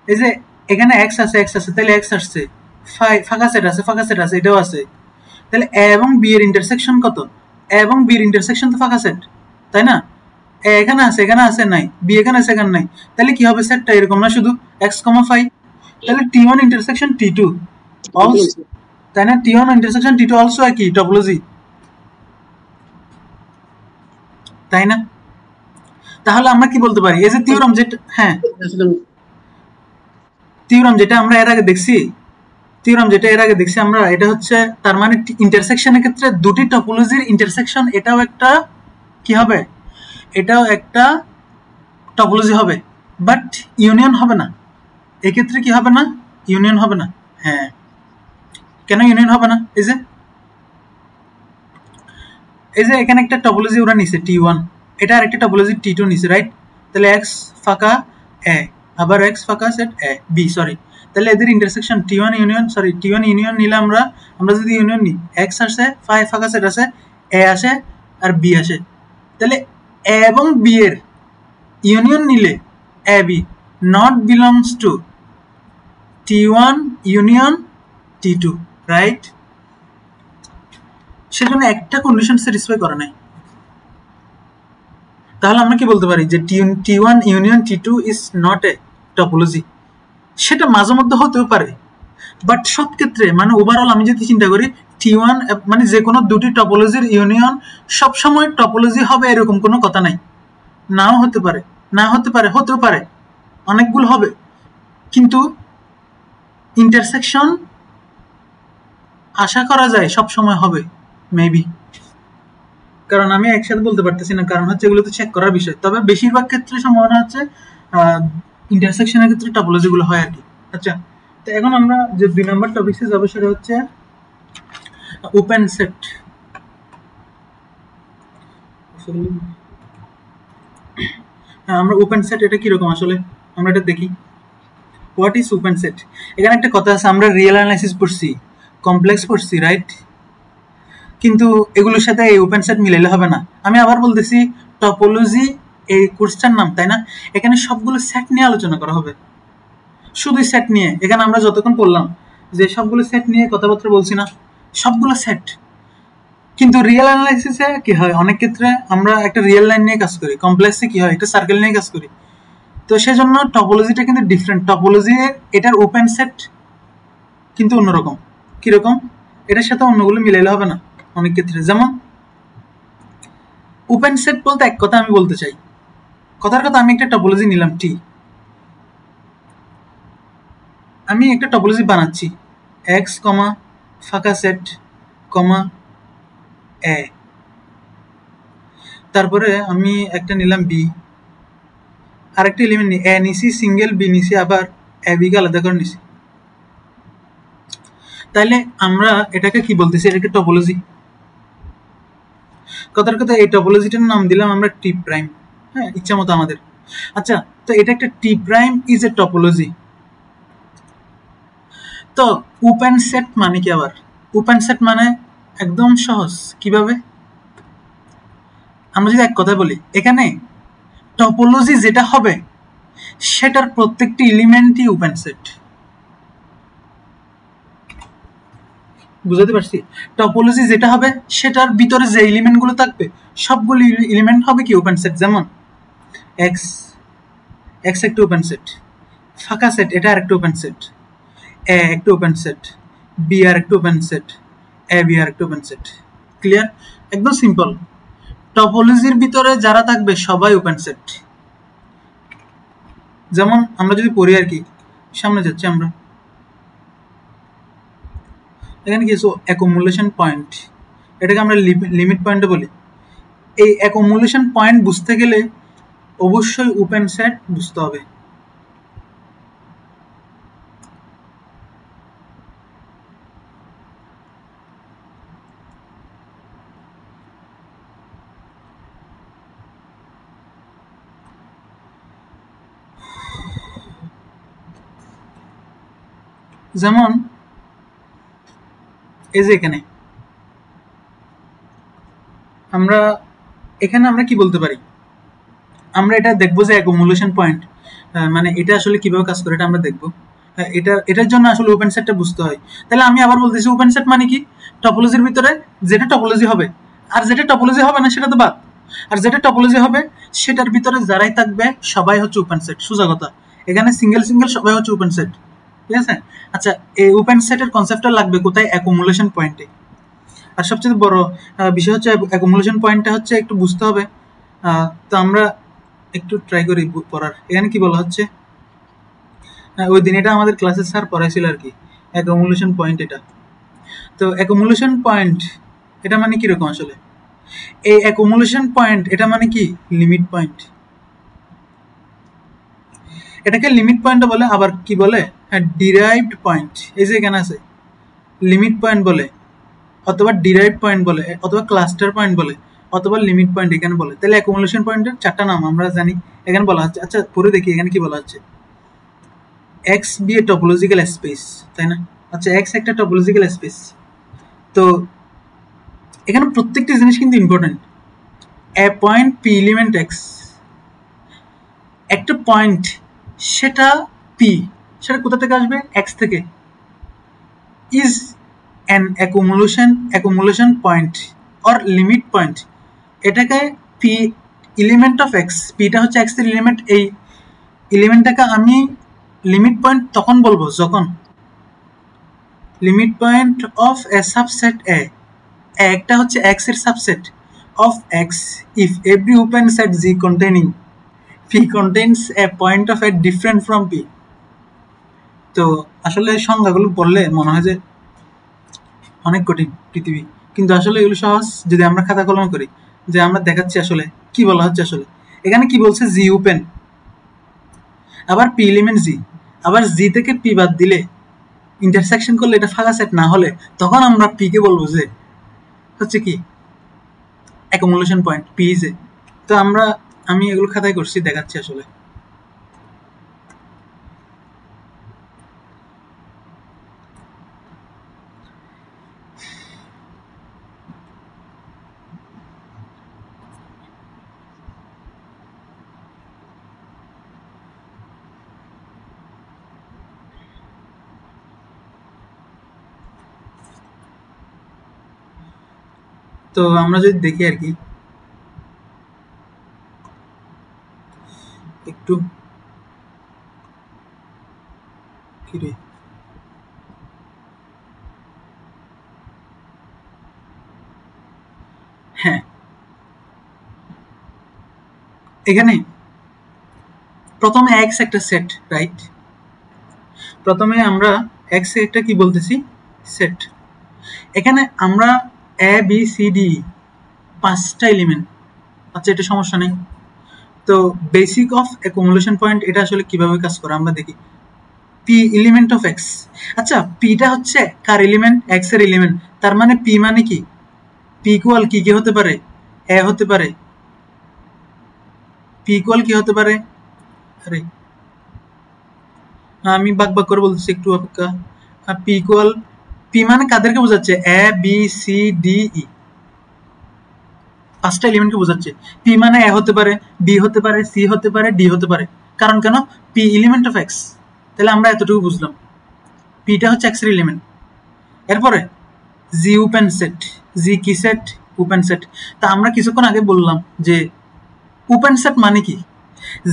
এই যে এখানে x আছে তাহলে x আসছে, ফাঁকা সেট আছে, এটাও আছে, তাহলে a এবং b এর ইন্টারসেকশন কত? a এবং b এর ইন্টারসেকশন তো ফাঁকা সেট, তাই না? a এখানে আছে নাই, b এখানে আছে এখানে নাই, তাহলে কি হবে সেটটা এরকম না শুধু x, phi, তাহলে T1 ইন্টারসেকশন T2 অলসো, তাই না? T1 ইন্টারসেকশন T2 অলসো একই টপোলজি, তাই না? তাহলে আমরা কি বলতে পারি, এই যে থিওরাম যেটা, হ্যাঁ থিওরাম যেটা আমরা এর আগে দেখছি আমরা, এটা হচ্ছে তার মানে ইন্টারসেকশনের ক্ষেত্রে দুটি টপোলজির ইন্টারসেকশন, এটাও একটা কি হবে, এটাও একটা টপোলজি হবে, বাট ইউনিয়ন হবে না। এক্ষেত্রে কি হবে না? ইউনিয়ন হবে না। হ্যাঁ, কেন ইউনিয়ন হবে না? এই যে এখানে একটা টপোলজি ওরা নিছে T1, এটা আরেকটা টপোলজি T2 নিছে, রাইট? তাহলে x ফাঁকা a, আবার x ফাঁকা সেট a b, সরি, তাহলে এদের ইন্টারসেকশন T1 ইউনিয়ন নিলে আমরা যদি ইউনিয়ন নিই, x আসে, ফাঁকা সেট আছে, a আসে আর b আসে, তাহলে a এবং b এর ইউনিয়ন নিলে ab not belongs to T1 union T2, right? সেজন্য একটা কন্ডিশন স্যাটিসফাই করে নাই। তাহলে আমরা কি বলতে পারি যে T1 union T2 is not A topology? সেটা মাঝে মধ্যে হতেও পারে, বাট সব ক্ষেত্রে মানে ওভারঅল আমি যদি চিন্তা করি, T1 মানে যে কোনো দুটি টপোলজির ইউনিয়ন সবসময় টপোলজি হবে এরকম কোনো কথা নাই। নাও হতে পারে, হতেও পারে, অনেকগুলো হবে, কিন্তু ইন্টারসেকশন আশা করা যায় সব সময় হবে, মেবি। কারণ আমি একসাথে বলতে পারতেছি না, কারণ হচ্ছে এগুলো তো চেক করার বিষয়, তবে বেশিরভাগ ক্ষেত্রে সম্ভাবনা হচ্ছে ইন্টারসেকশনের ক্ষেত্রে টপোলজি গুলো হয় আর কি। আচ্ছা, তো এখন আমরা যে 2 নম্বর টপিকসে যাবো সেটা হচ্ছে ওপেন সেট। আমরা ওপেন সেট এটা কিরকম আসলে আমরা এটা দেখি। What is open set? এখানে একটা কথা আছে, আমরা রিয়েল অ্যানালাইসিস পড়ছি, কমপ্লেক্স পড়ছি, রাইট? কিন্তু এগুলোর সাথে এই ওপেন সেট মিলাইলে হবে না। আমি আবার বলতেছি, টপোলজি এই কোর্সটার নাম, তাই না? এখানে সবগুলো সেট নিয়ে আলোচনা করা হবে, শুধু সেট নিয়ে। এখানে আমরা যতক্ষণ পড়লাম যে সবগুলো সেট নিয়ে কথাবার্তা বলছি না, সবগুলো সেট। কিন্তু রিয়েল অ্যানালাইসিসে কি হয়, অনেক ক্ষেত্রে আমরা একটা রিয়েল লাইন নিয়ে কাজ করি, কমপ্লেক্সে কি হয় একটা সার্কেল নিয়ে কাজ করি। তো সেজন্য টপোলজিটা কিন্তু ডিফারেন্ট। টপোলজি এটার ওপেন সেট কিন্তু অন্যরকম। কিরকম? এটার সাথে অন্যগুলো মিলাইলে হবে না অনেক ক্ষেত্রে। যেমন ওপেন সেট বলতে এক কথা আমি বলতে চাই, কথার কথা, আমি একটা টপোলজি নিলাম T, আমি একটা টপোলজি বানাচ্ছি x, ফাঁকা সেট, a, তারপরে আমি একটা নিলাম B, আরেকটা এলিমেন্ট a নিছি, সিঙ্গেল B নিছি, আবার a B কে আলাদা করে নিছি। তাহলে আমরা এটাকে কি বলতেছি? এটাকে টপোলজি। কথার কথা এই টপোলজিটার নাম দিলাম আমরা T প্রাইম, হ্যাঁ, ইচ্ছা মতো আমাদের। আচ্ছা, তো এটা একটা T prime is a topology. তো ওপেন সেট মানে কি? আবার ওপেন সেট মানে একদম সহজ, কিভাবে? আমরা যদি এক কথা বলি, এখানে টপোলজি যেটা হবে সেটার প্রত্যেকটি এলিমেন্টই ওপেন সেট। বুঝতে পারছি? টপোলজি যেটা হবে সেটার ভিতরে যে এলিমেন্ট গুলো থাকবে সবগুলো এলিমেন্ট হবে কি? Open set. যেমন x একটা ওপেন সেট, ফাঁকা সেট এটা আরেকটা ওপেন সেট, এ একটা ওপেন সেট, বি আর একটা ওপেন সেট, এ বি আর একটা ওপেন সেট। ক্লিয়ার? একদম সিম্পল। টপোলজির ভিতরে যারা থাকবে সবাই ওপেন সেট। যেমন আমরা যদি পড়ি আর কি, সামনে যাচ্ছি আমরা, এখানে কিছু অ্যাকুমুলেশন পয়েন্ট, এটাকে আমরা লিমিট পয়েন্টে বলি। এই অ্যাকুমুলেশন পয়েন্ট বুঝতে গেলে অবশ্যই ওপেন সেট বুঝতে হবে। যেমন এই যে এখানে আমরা কি বলতে পারি, আমরা এটা দেখবো যে অ্যাকুমুলেশন পয়েন্ট মানে এটা আসলে কিভাবে কাজ করে এটা আমরা দেখবো। এটার জন্য আসলে ওপেন সেটটা বুঝতে হয়। তাহলে আমি আবার বলতেছি ওপেন সেট মানে কি, টপোলজির ভিতরে যেটা টপোলজি হবে, আর যেটা টপোলজি হবে না সেটা তো বাদ, আর যেটা টপোলজি হবে সেটার ভিতরে যারাই থাকবে সবাই হচ্ছে ওপেন সেট। সোজা কথা, এখানে সিঙ্গেল সবাই হচ্ছে ওপেন সেট। ঠিক আছে? আচ্ছা, এই ওপেন সেটের কনসেপ্টটা লাগবে কোথায়? অ্যাকুমুলেশন পয়েন্টে। আর সবচেয়ে বড় বিষয় হচ্ছে অ্যাকুমুলেশন পয়েন্টটা হচ্ছে একটু বুঝতে হবে। তো আমরা একটু ট্রাই করি পড়ার। এখানে কি বলা হচ্ছে, ওই দিন এটা আমাদের ক্লাসে স্যার পড়াইছিল আর কি, অ্যাকুমুলেশন পয়েন্ট এটা। তো অ্যাকুমুলেশন পয়েন্ট এটা মানে কিরকম আসলে? এই অ্যাকুমুলেশন পয়েন্ট এটা মানে কি লিমিট পয়েন্ট। এটাকে লিমিট পয়েন্ট বলে, আবার কি বলে, হ্যাঁ ডিরাইভড পয়েন্ট। এই যে এখানে আছে লিমিট পয়েন্ট বলে, অথবা ডিরাইভড পয়েন্ট বলে, অথবা ক্লাস্টার পয়েন্ট বলে, অথবা লিমিট পয়েন্ট এখানে বলে। তাহলে অ্যাকুমুলেশন পয়েন্টের চারটা নাম আমরা জানি, এখানে বলা হচ্ছে। আচ্ছা পরে দেখি এখানে কি বলা হচ্ছে, x B A topological space, তাই না? আচ্ছা এক্স একটা টপোলজিক্যাল স্পেস। তো এখানে প্রত্যেকটা জিনিস কিন্তু ইম্পর্টেন্ট। এ পয়েন্ট পি এলিমেন্ট এক্স, একটা পয়েন্ট সেটা পি, সেটা কোথা থেকে আসবে? এক্স থেকে। Is an accumulation point or limit point. এটাকে পি এলিমেন্ট অফ এক্স, পিটা হচ্ছে এক্স এর এলিমেন্ট, এই এলিমেন্টটাকে আমি লিমিট পয়েন্ট তখন বলবো যখন limit point of A subset এ, একটা হচ্ছে এক্স এর subset of x if every open set G containing p contains a point of a different from p। তো আসলে সংজ্ঞাগুলো বললে মনে হয় যে অনেক কঠিন পৃথিবী, কিন্তু আসলে এগুলো সহজ যদি আমরা খাতা কলম করি। যে আমরা দেখাচ্ছি আসলে কি বলা হচ্ছে। আসলে এখানে কি বলছে, জি ওপেন, আবার পি এলিমেন্ট জি, আবার জি থেকে পি বাদ দিলে ইন্টারসেকশন করলে এটা ফাঁকা সেট না হলে তখন আমরা পি কে বলবো যে হচ্ছে কি অ্যাকুমুলেশন পয়েন্ট পি যে। তো আমি এগুলো খাতায় করছি, দেখাচ্ছি আসলে। তো আমরা যদি দেখি আর কি একটু কিরে, হ্যাঁ এখানে প্রথমে এক্স একটা সেট, রাইট? প্রথমে আমরা এক্স একটা কি বলতেছি, সেট। এখানে আমরা এ বি সি ডি পাঁচটা এলিমেন্ট। আচ্ছা এটা সমস্যা নেই। তো বেসিক অফ অ্যাকুমুলেশন পয়েন্ট এটা আসলে কিভাবে কাজ করে আমরা দেখি। পি এলিমেন্ট অফ এক্স, আচ্ছা পিটা হচ্ছে কার এলিমেন্ট? এক্স এর এলিমেন্ট। তার মানে পি মানে কি, পি ইকুয়াল কি কি হতে পারে? এ হতে পারে। পি ইকুয়াল কি হতে পারে? আরে আমি বাক করে বলতেছি, একটু অপেক্ষা। পি ইকুয়াল, পি মানে কাদেরকে বোঝাচ্ছে? এ বি সি ডি ই, পাঁচটা এলিমেন্টকে বোঝাচ্ছে। পি মানে এ হতে পারে, বি হতে পারে, সি হতে পারে, ডি হতে পারে। কারণ কেন? P element of x. তাহলে আমরা এতটুকু বুঝলাম, পিটা হচ্ছে এক্স এর এলিমেন্ট। এরপরে জি ওপেন সেট, জি কি সেট? Open set. তা আমরা কিছুক্ষণ আগে বললাম যে ওপেন সেট মানে কি,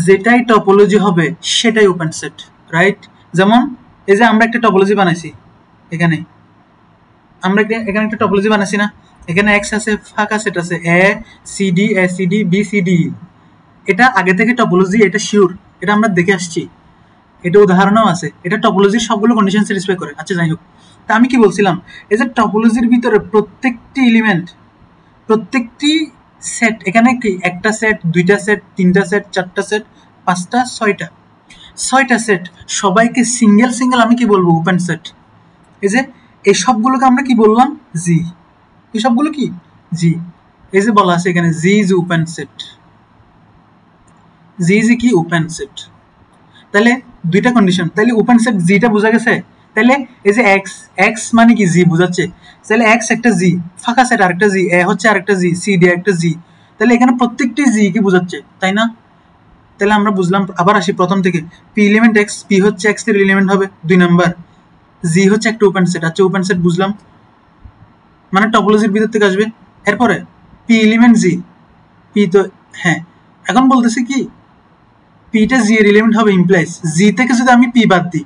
যেটাই টপোলজি হবে সেটাই ওপেন সেট। রাইট? যেমন এই যে আমরা একটা টপোলজি বানাইছি, এখানে আমরা এখানে একটা টপোলজি বানাইছি না, এখানে এক্স আছে, ফাঁকা সেট আছে A C D B C D. এটা আগে থেকে টপোলজি, এটা শিওর, এটা আমরা দেখে আসছি, এটা উদাহরণও আছে, এটা টপোলজির সবগুলো কন্ডিশন স্যাটিসফাই করে। আচ্ছা যাই হোক, তা আমি কি বলছিলাম, এই যে টপোলজির ভিতরে প্রত্যেকটি এলিমেন্ট, প্রত্যেকটি সেট, এখানে কি একটা সেট, দুইটা সেট, তিনটা সেট, চারটা সেট, পাঁচটা, ছয়টা সেট, সবাইকে সিঙ্গেল সিঙ্গেল আমি কি বলবো, ওপেন সেট। এই যে এই সবগুলোকে আমরা কি বললাম, জি। এই সবগুলো কি, জি। এই যে বলা আছে এখানে G is open set, G is কি, ওপেন সেট। তাহলে দুইটা কন্ডিশন, তাহলে ওপেন সেট জিটা বোঝা গেছে। তাহলে এই যে এক্স, এক্স মানে কি, জি বোঝাচ্ছে। তাহলে এক্স একটা জি, ফাঁকা সেট আরেকটা জি, এ হচ্ছে আরেকটা জি, সি ডি একটা জি। তাহলে এখানে প্রত্যেকটি জি কি বোঝাচ্ছে, তাই না? তাহলে আমরা বুঝলাম। আবার আসি প্রথম থেকে, পি এলিমেন্ট এক্স, পি হচ্ছে এক্স এর এলিমেন্ট হবে 2 নাম্বার, জি হচ্ছে একটা ওপেন সেট। আচ্ছা ওপেন সেট বুঝলাম, মানে টপোলজির ভিতর থেকে আসবে। এরপরে পি এলিমেন্ট জি, পি তো হ্যাঁ, এখন বলতেছি কি, পিটা জি এর এলিমেন্ট হবে ইমপ্লাইজ, জি থেকে যদি আমি পি বাদ দিই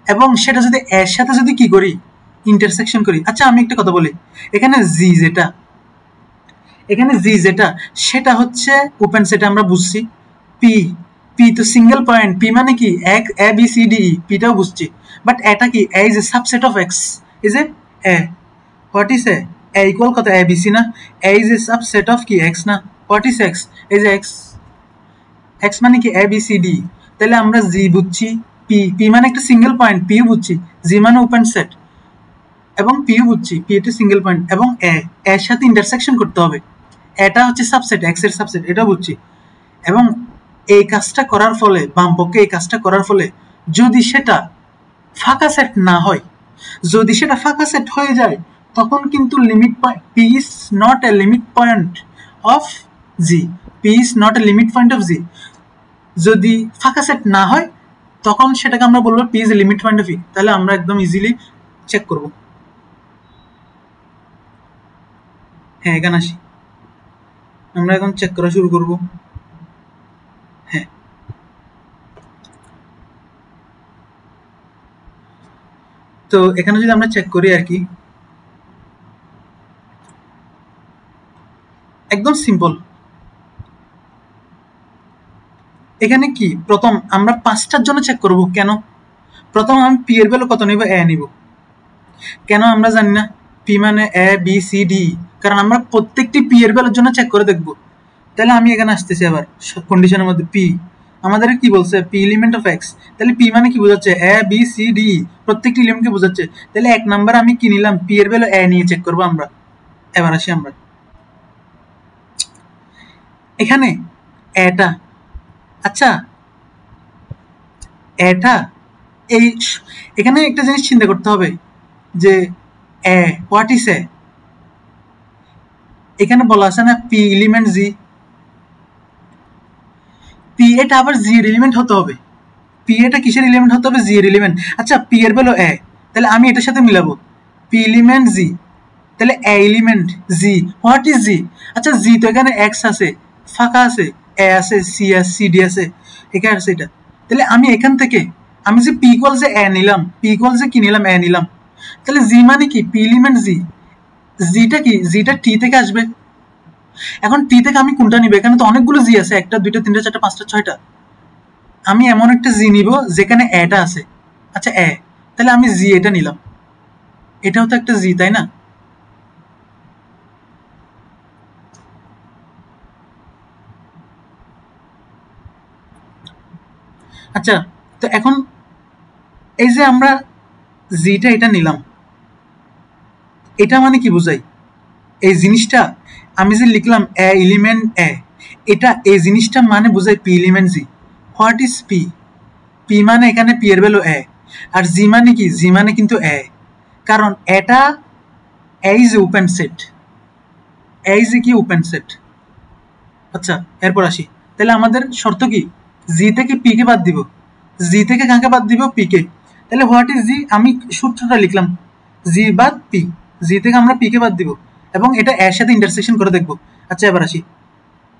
এবং সেটা যদি এর সাথে যদি কি করি, ইন্টারসেকশন করি। আচ্ছা আমি একটা কথা বলি, এখানে জি যেটা, এখানে জি যেটা, সেটা হচ্ছে ওপেন সেট, আমরা বুঝছি। পি, পি তো সিঙ্গেল পয়েন্ট, পি মানে কি এক, এ বি সি ডি, পিটাও বুঝছি। বাট এটা কি, A is a subset of X, is a A, what is A equal কত, এ বি সি না, A is a subset of কি এক্স না, what is X, is X, X মানে কি এ বি সি ডি। তাহলে আমরা জি বুঝছি, P, P মানে একটা সিঙ্গেল পয়েন্ট, পিও বুঝছি, জি মানে ওপেন সেট এবং পিও বুঝছি, পি একটা সিঙ্গেল পয়েন্ট এবং এ, এর সাথে ইন্টারসেকশন করতে হবে, এটা হচ্ছে সাবসেট, এক্স এর সাবসেট, এটা বুঝছি। এবং এই কাজটা করার ফলে, বাম পক্ষে এই কাজটা করার ফলে যদি সেটা ফাঁকা সেট না হয়, যদি সেটা ফাঁকা সেট হয়ে যায়, তখন কিন্তু limit point, P is not a limit point of G, P is not a limit point of G. যদি ফাঁকা সেট না হয়, তখন সেটাকে আমরা বলবো P is a limit point of E. তাহলে আমরা একদম ইজিলি চেক করব। হ্যাঁ এখানে আসি, আমরা এখন চেক করা শুরু করব। হ্যাঁ, তো এখানে যদি আমরা চেক করি আর কি, একদম সিম্পল। এখানে কি, প্রথম আমরা 5টার জন্য চেক করব। কেন? প্রথম আমি পি এর ভ্যালু কত নিব, এ নিব। কেন আমরা জানি না, পি মানে এ বি সি ডি, কারণ আমরা প্রত্যেকটি পি এর ভ্যালুর জন্য চেক করে দেখব। তাহলে আমি এখানে আসতেছি আবার কন্ডিশনের মধ্যে, পি আমাদের কি বলছে, পি এলিমেন্ট অফ এক্স, তাহলে পি মানে কি বোঝাচ্ছে, এ বি সি ডি, প্রত্যেকটি এলিমেন্টকে বোঝাচ্ছে। তাহলে 1 নাম্বার আমি কি নিলাম, পি এর ভ্যালু এ নিয়ে চেক করবো আমরা। এবার আসি আমরা এখানে এটা, আচ্ছা এটা, এই এখানে একটা জিনিস চিন্তা করতে হবে যে এ, হোয়াট ইজ এ, এখানে বলা আছে না পি এলিমেন্ট জি, পি এটা আবার জি এর এলিমেন্ট হতে হবে, পি এটা কিসের এলিমেন্ট হতে হবে, জি এর এলিমেন্ট। আচ্ছা পি এর ভ্যালু এ, তাহলে আমি এটার সাথে মিলাবো, পি এলিমেন্ট জি, তাহলে এ এলিমেন্ট জি, হোয়াট ইজ জি। আচ্ছা জি তো এখানে এক্স আছে, ফাঁকা আছে, এ আছে, সি আছে, সি ডি আছে, এখানে আছে এটা। তাহলে আমি এখান থেকে আমি যে পি ইকুয়াল যে এ নিলাম, পি ইকুয়াল যে কি নিলাম, এ নিলাম, তাহলে জি মানে কি, পি এলিমেন্ট জি, জিটা কি, জিটা টি থেকে আসবে। এখন টি থেকে আমি কোনটা নিব, এখানে তো অনেকগুলো জি আছে, একটা দুইটা তিনটা চারটা পাঁচটা ছয়টা, আমি এমন একটা জি নিব যেখানে এটা আছে। আচ্ছা এ, তাহলে আমি জি এটা নিলাম, এটাও তো একটা জি, তাই না? আচ্ছা তো এখন এই যে আমরা জিটা এটা নিলাম, এটা মানে কি বোঝাই, এই জিনিসটা আমি যে লিখলাম এ এলিমেন্ট এ, এটা এই জিনিসটা মানে বোঝাই P element G. What is P, P মানে এখানে পি এর ভ্যালু এ, আর জি মানে কি, জি মানে কিন্তু এ, কারণ এটা A is open set, A is কি ওপেন সেট। আচ্ছা এরপর আসি, তাহলে আমাদের শর্ত কি, জি থেকে পি কে বাদ দিব, জি থেকে কাকে বাদ দিব, পি কে। তাহলে হোয়াট ইজ জি, আমি সূত্রটা লিখলাম, জি বাদ পি, জি থেকে আমরা পি কে বাদ দিব এবং এটা এর সাথে ইন্টারসেকশন করে দেখব। আচ্ছা এবার আসি,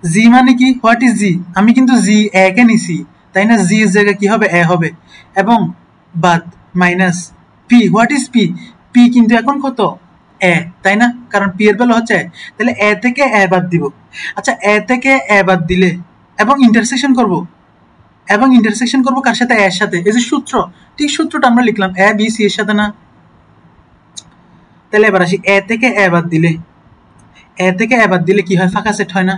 জি মানে কি, হোয়াট ইজ জি, আমি কিন্তু জি এ কে নিছি, তাই না? জি এর জায়গায় কি হবে? এ হবে, এবং বাদ minus P. What is P? P কিন্তু এখন কত? এ, তাই না? কারণ পি এর ভ্যালু হচ্ছে এ। তাহলে এ থেকে এ বাদ দিব। আচ্ছা, এ থেকে এ বাদ দিলে এবং ইন্টারসেকশন করব, এবং ইন্টারসেকশন করব কার সাথে? এর সাথে। এই যে সূত্র, ঠিক সূত্রটা আমরা লিখলাম, এ বি সি এর সাথে না? তাহলে এবার আসি, এ থেকে এ বাদ দিলে, এ থেকে এ বাদ দিলে কি হয়? ফাঁকা সেট হয় না?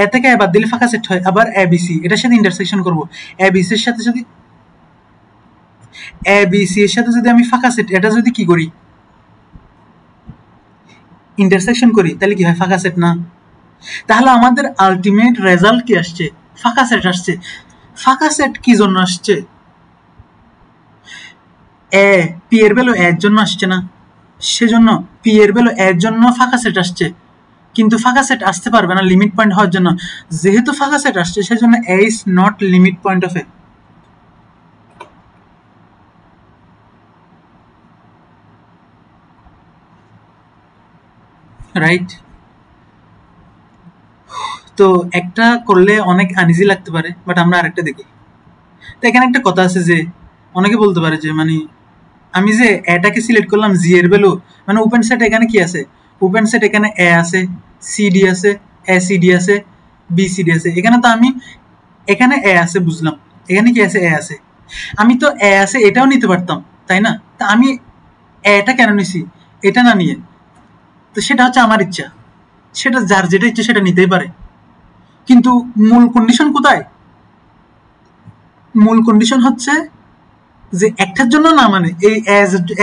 এ থেকে এ বাদ দিলে ফাঁকা সেট হয়। আবার এ বি সি, এটার সাথে ইন্টারসেকশন করব। এ বি সি এর সাথে যদি এ বি সি এর সাথে যদি আমি ফাঁকা সেট, এটা যদি কি করি? ইন্টারসেকশন করি, তাহলে কি হয়? ফাঁকা সেট না? তাহলে আমাদের আলটিমেট রেজাল্ট কি আসছে? ফাঁকা সেট আসছে। ফাঁকা সেট কি জন্য আসছে? এ পি এর ভ্যালু এর জন্য আসছে না? সেজন্য পি এর ভ্যালু এর জন্য ফাঁকা সেট আসছে, কিন্তু ফাঁকা সেট আসতে পারবে না লিমিট পয়েন্ট হওয়ার জন্য। যেহেতু ফাঁকা সেট আসছে, সেজন্য A is not limit point of A. Right? তো একটা করলে অনেক আনইজি লাগতে পারে, বাট আমরা আরেকটা দেখি। তো এখানে একটা কথা আছে যে অনেকে বলতে পারে যে মানে আমি যে এটাকে সিলেক্ট করলাম জি এর ভ্যালু, মানে ওপেন সেট এখানে কি আছে? ওপেন সেট এখানে এ আছে, সিডি আছে, এ সিডি আছে, বি সিডি আছে। এখানে তো আমি এখানে এ আছে বুঝলাম, এখানে কি আছে? এ আছে। আমি তো এ আছে এটাও নিতে পারতাম, তাই না? তা আমি এটা কেন নিছি? এটা না নিয়ে, তো সেটা হচ্ছে আমার ইচ্ছা, সেটা যার যেটা ইচ্ছা সেটা নিতেই পারে। কিন্তু মূল কন্ডিশন কোথায়? মূল কন্ডিশন হচ্ছে যে একটার জন্য না, মানে এই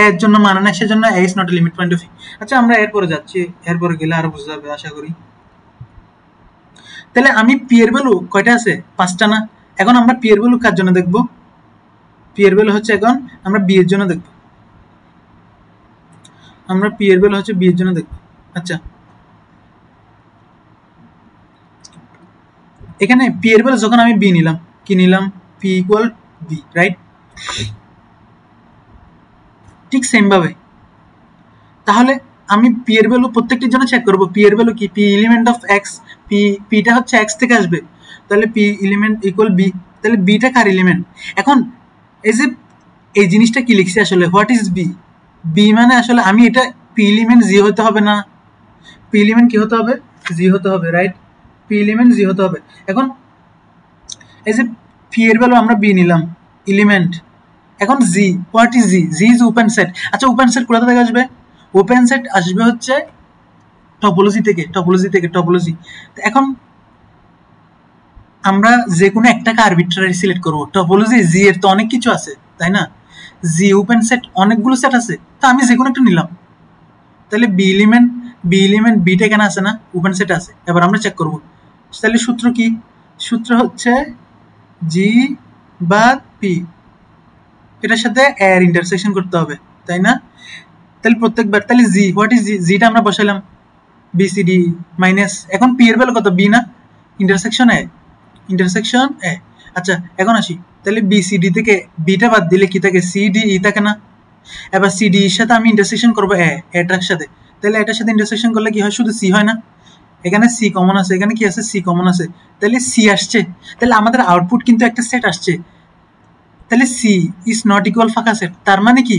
এর জন্য মানে না, সেজন্য A is not a limit point of view. আচ্ছা, আমরা এরপরে যাচ্ছি, এরপরে গেলে আরো বুঝতে যাবে আশা করি। তাহলে আমি পি এর ভ্যালু কয়টা আছে? 5টা না? এখন আমরা পি এর ভ্যালু কার জন্য দেখব? পি এর ভ্যালু হচ্ছে এখন আমরা বি এর জন্য দেখব। আমরা পি এর ভ্যালু হচ্ছে বি এর জন্য দেখব। আচ্ছা, এখানে পি এর ভ্যালু যখন আমি বি নিলাম, কি নিলাম? P equal B, right? ঠিক সেম ভাবে তাহলে আমি পি এর ভ্যালু প্রত্যেকটির জন্য চেক করব। পি এর ভ্যালু কি? পি এলিমেন্ট অফ এক্স, পিটা হচ্ছে এক্স থেকে আসবে, তাহলে পি এলিমেন্ট ইকুয়াল বি। তাহলে বিটা কার এলিমেন্ট? এখন এই যে এই জিনিসটা কি লিখছি আসলে, হোয়াট ইজ বি? বি মানে আসলে আমি এটা পি এলিমেন্ট জি হতে হবে না? পি এলিমেন্ট কি হতে হবে? জি হতে হবে, রাইট? পি এলিমেন্ট জি হতে হবে। এখন এই যে পি এর ভ্যালু আমরা বি নিলাম এলিমেন্ট, এখন G, what is G? G is open set. আচ্ছা, ওপেন সেট কোথা থেকে আসবে? ওপেন সেট আসবে হচ্ছে টপোলজি থেকে, টপোলজি। এখন আমরা যে কোনো একটাকে আরবিট্রারি সিলেক্ট করব। টপোলজি জি এর তো অনেক কিছু আছে, তাই না? জি ওপেন সেট অনেকগুলো সেট আছে, তো আমি যে কোনো একটা নিলাম। তাহলে বি এলিমেন্ট বিটা এখানে আছে না? ওপেন সেট আছে। এবার আমরা চেক করব। তাহলে সূত্র কি? সূত্র হচ্ছে জি বা পি, এটার সাথে এর ইন্টারসেকশন করতে হবে, তাই না? তাহলে প্রত্যেকবার, তাহলে জি, হোয়াট ইজ জি? জিটা আমরা বসাইলাম বিসিডি মাইনাস, এখন পি এর ভ্যালু কত? বি না? Intersection A, intersection A. আচ্ছা, এখন আসি, তাহলে বিসিডি থেকে বিটা বাদ দিলে কি থাকে? সিডি ই থাকে না? এবার সিডি এর সাথে আমি ইন্টারসেকশন করবো এটার সাথে, তাহলে এটার সাথে ইন্টারসেকশন করলে কি হয়? শুধু সি হয় না? এখানে সি কমন আছে, এখানে কি আছে? সি কমন আছে, তাহলে সি আসছে। তাহলে আমাদের আউটপুট কিন্তু একটা সেট আসছে। তাহলে সি ইজ নট ইকুয়াল ফাঁকা সেট। তার মানে কি?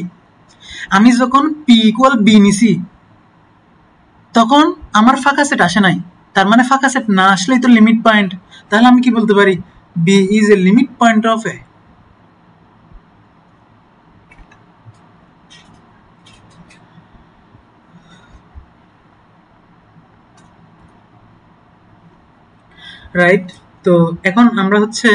আমি যখন পি ইকুয়াল বি নিছি, তখন আমার ফাঁকা সেট আসে নাই। তার মানে ফাঁকা সেট না আসলেই তো লিমিট পয়েন্ট। তাহলে আমি কি বলতে পারি? B is a limit point of A. Right? তো এখন আমরা হচ্ছে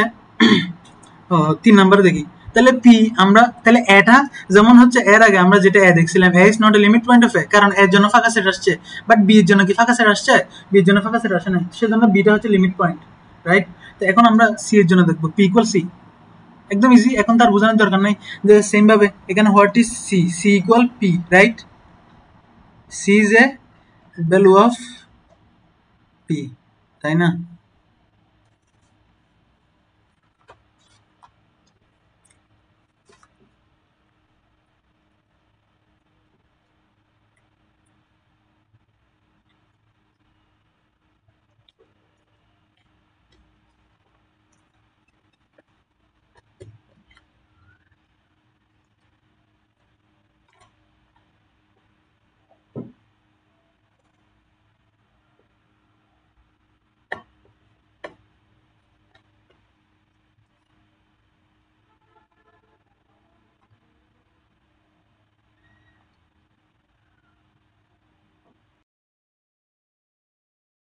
3 নাম্বার দেখি। তাহলে পি আমরা, তাহলে এটা যেমন হচ্ছে এর আগে আমরা যেটা এ দেখছিলাম, A is not a limit point of A, কারণ এর জন্য ফাঁকা সেট আসছে। বাট বি এর জন্য কি ফাঁকা সেট আসছে? বি এর জন্য ফাঁকা সেট আসে না, সেজন্য বিটা হচ্ছে লিমিট পয়েন্ট, রাইট? তো এখন আমরা সি এর জন্য দেখবো, পি ইকুয়াল সি। একদম ইজি, এখন তার বোঝানোর দরকার নাই। যে সেম ভাবে এখানে what is C? C equal P, right? C is a value of P, তাই না?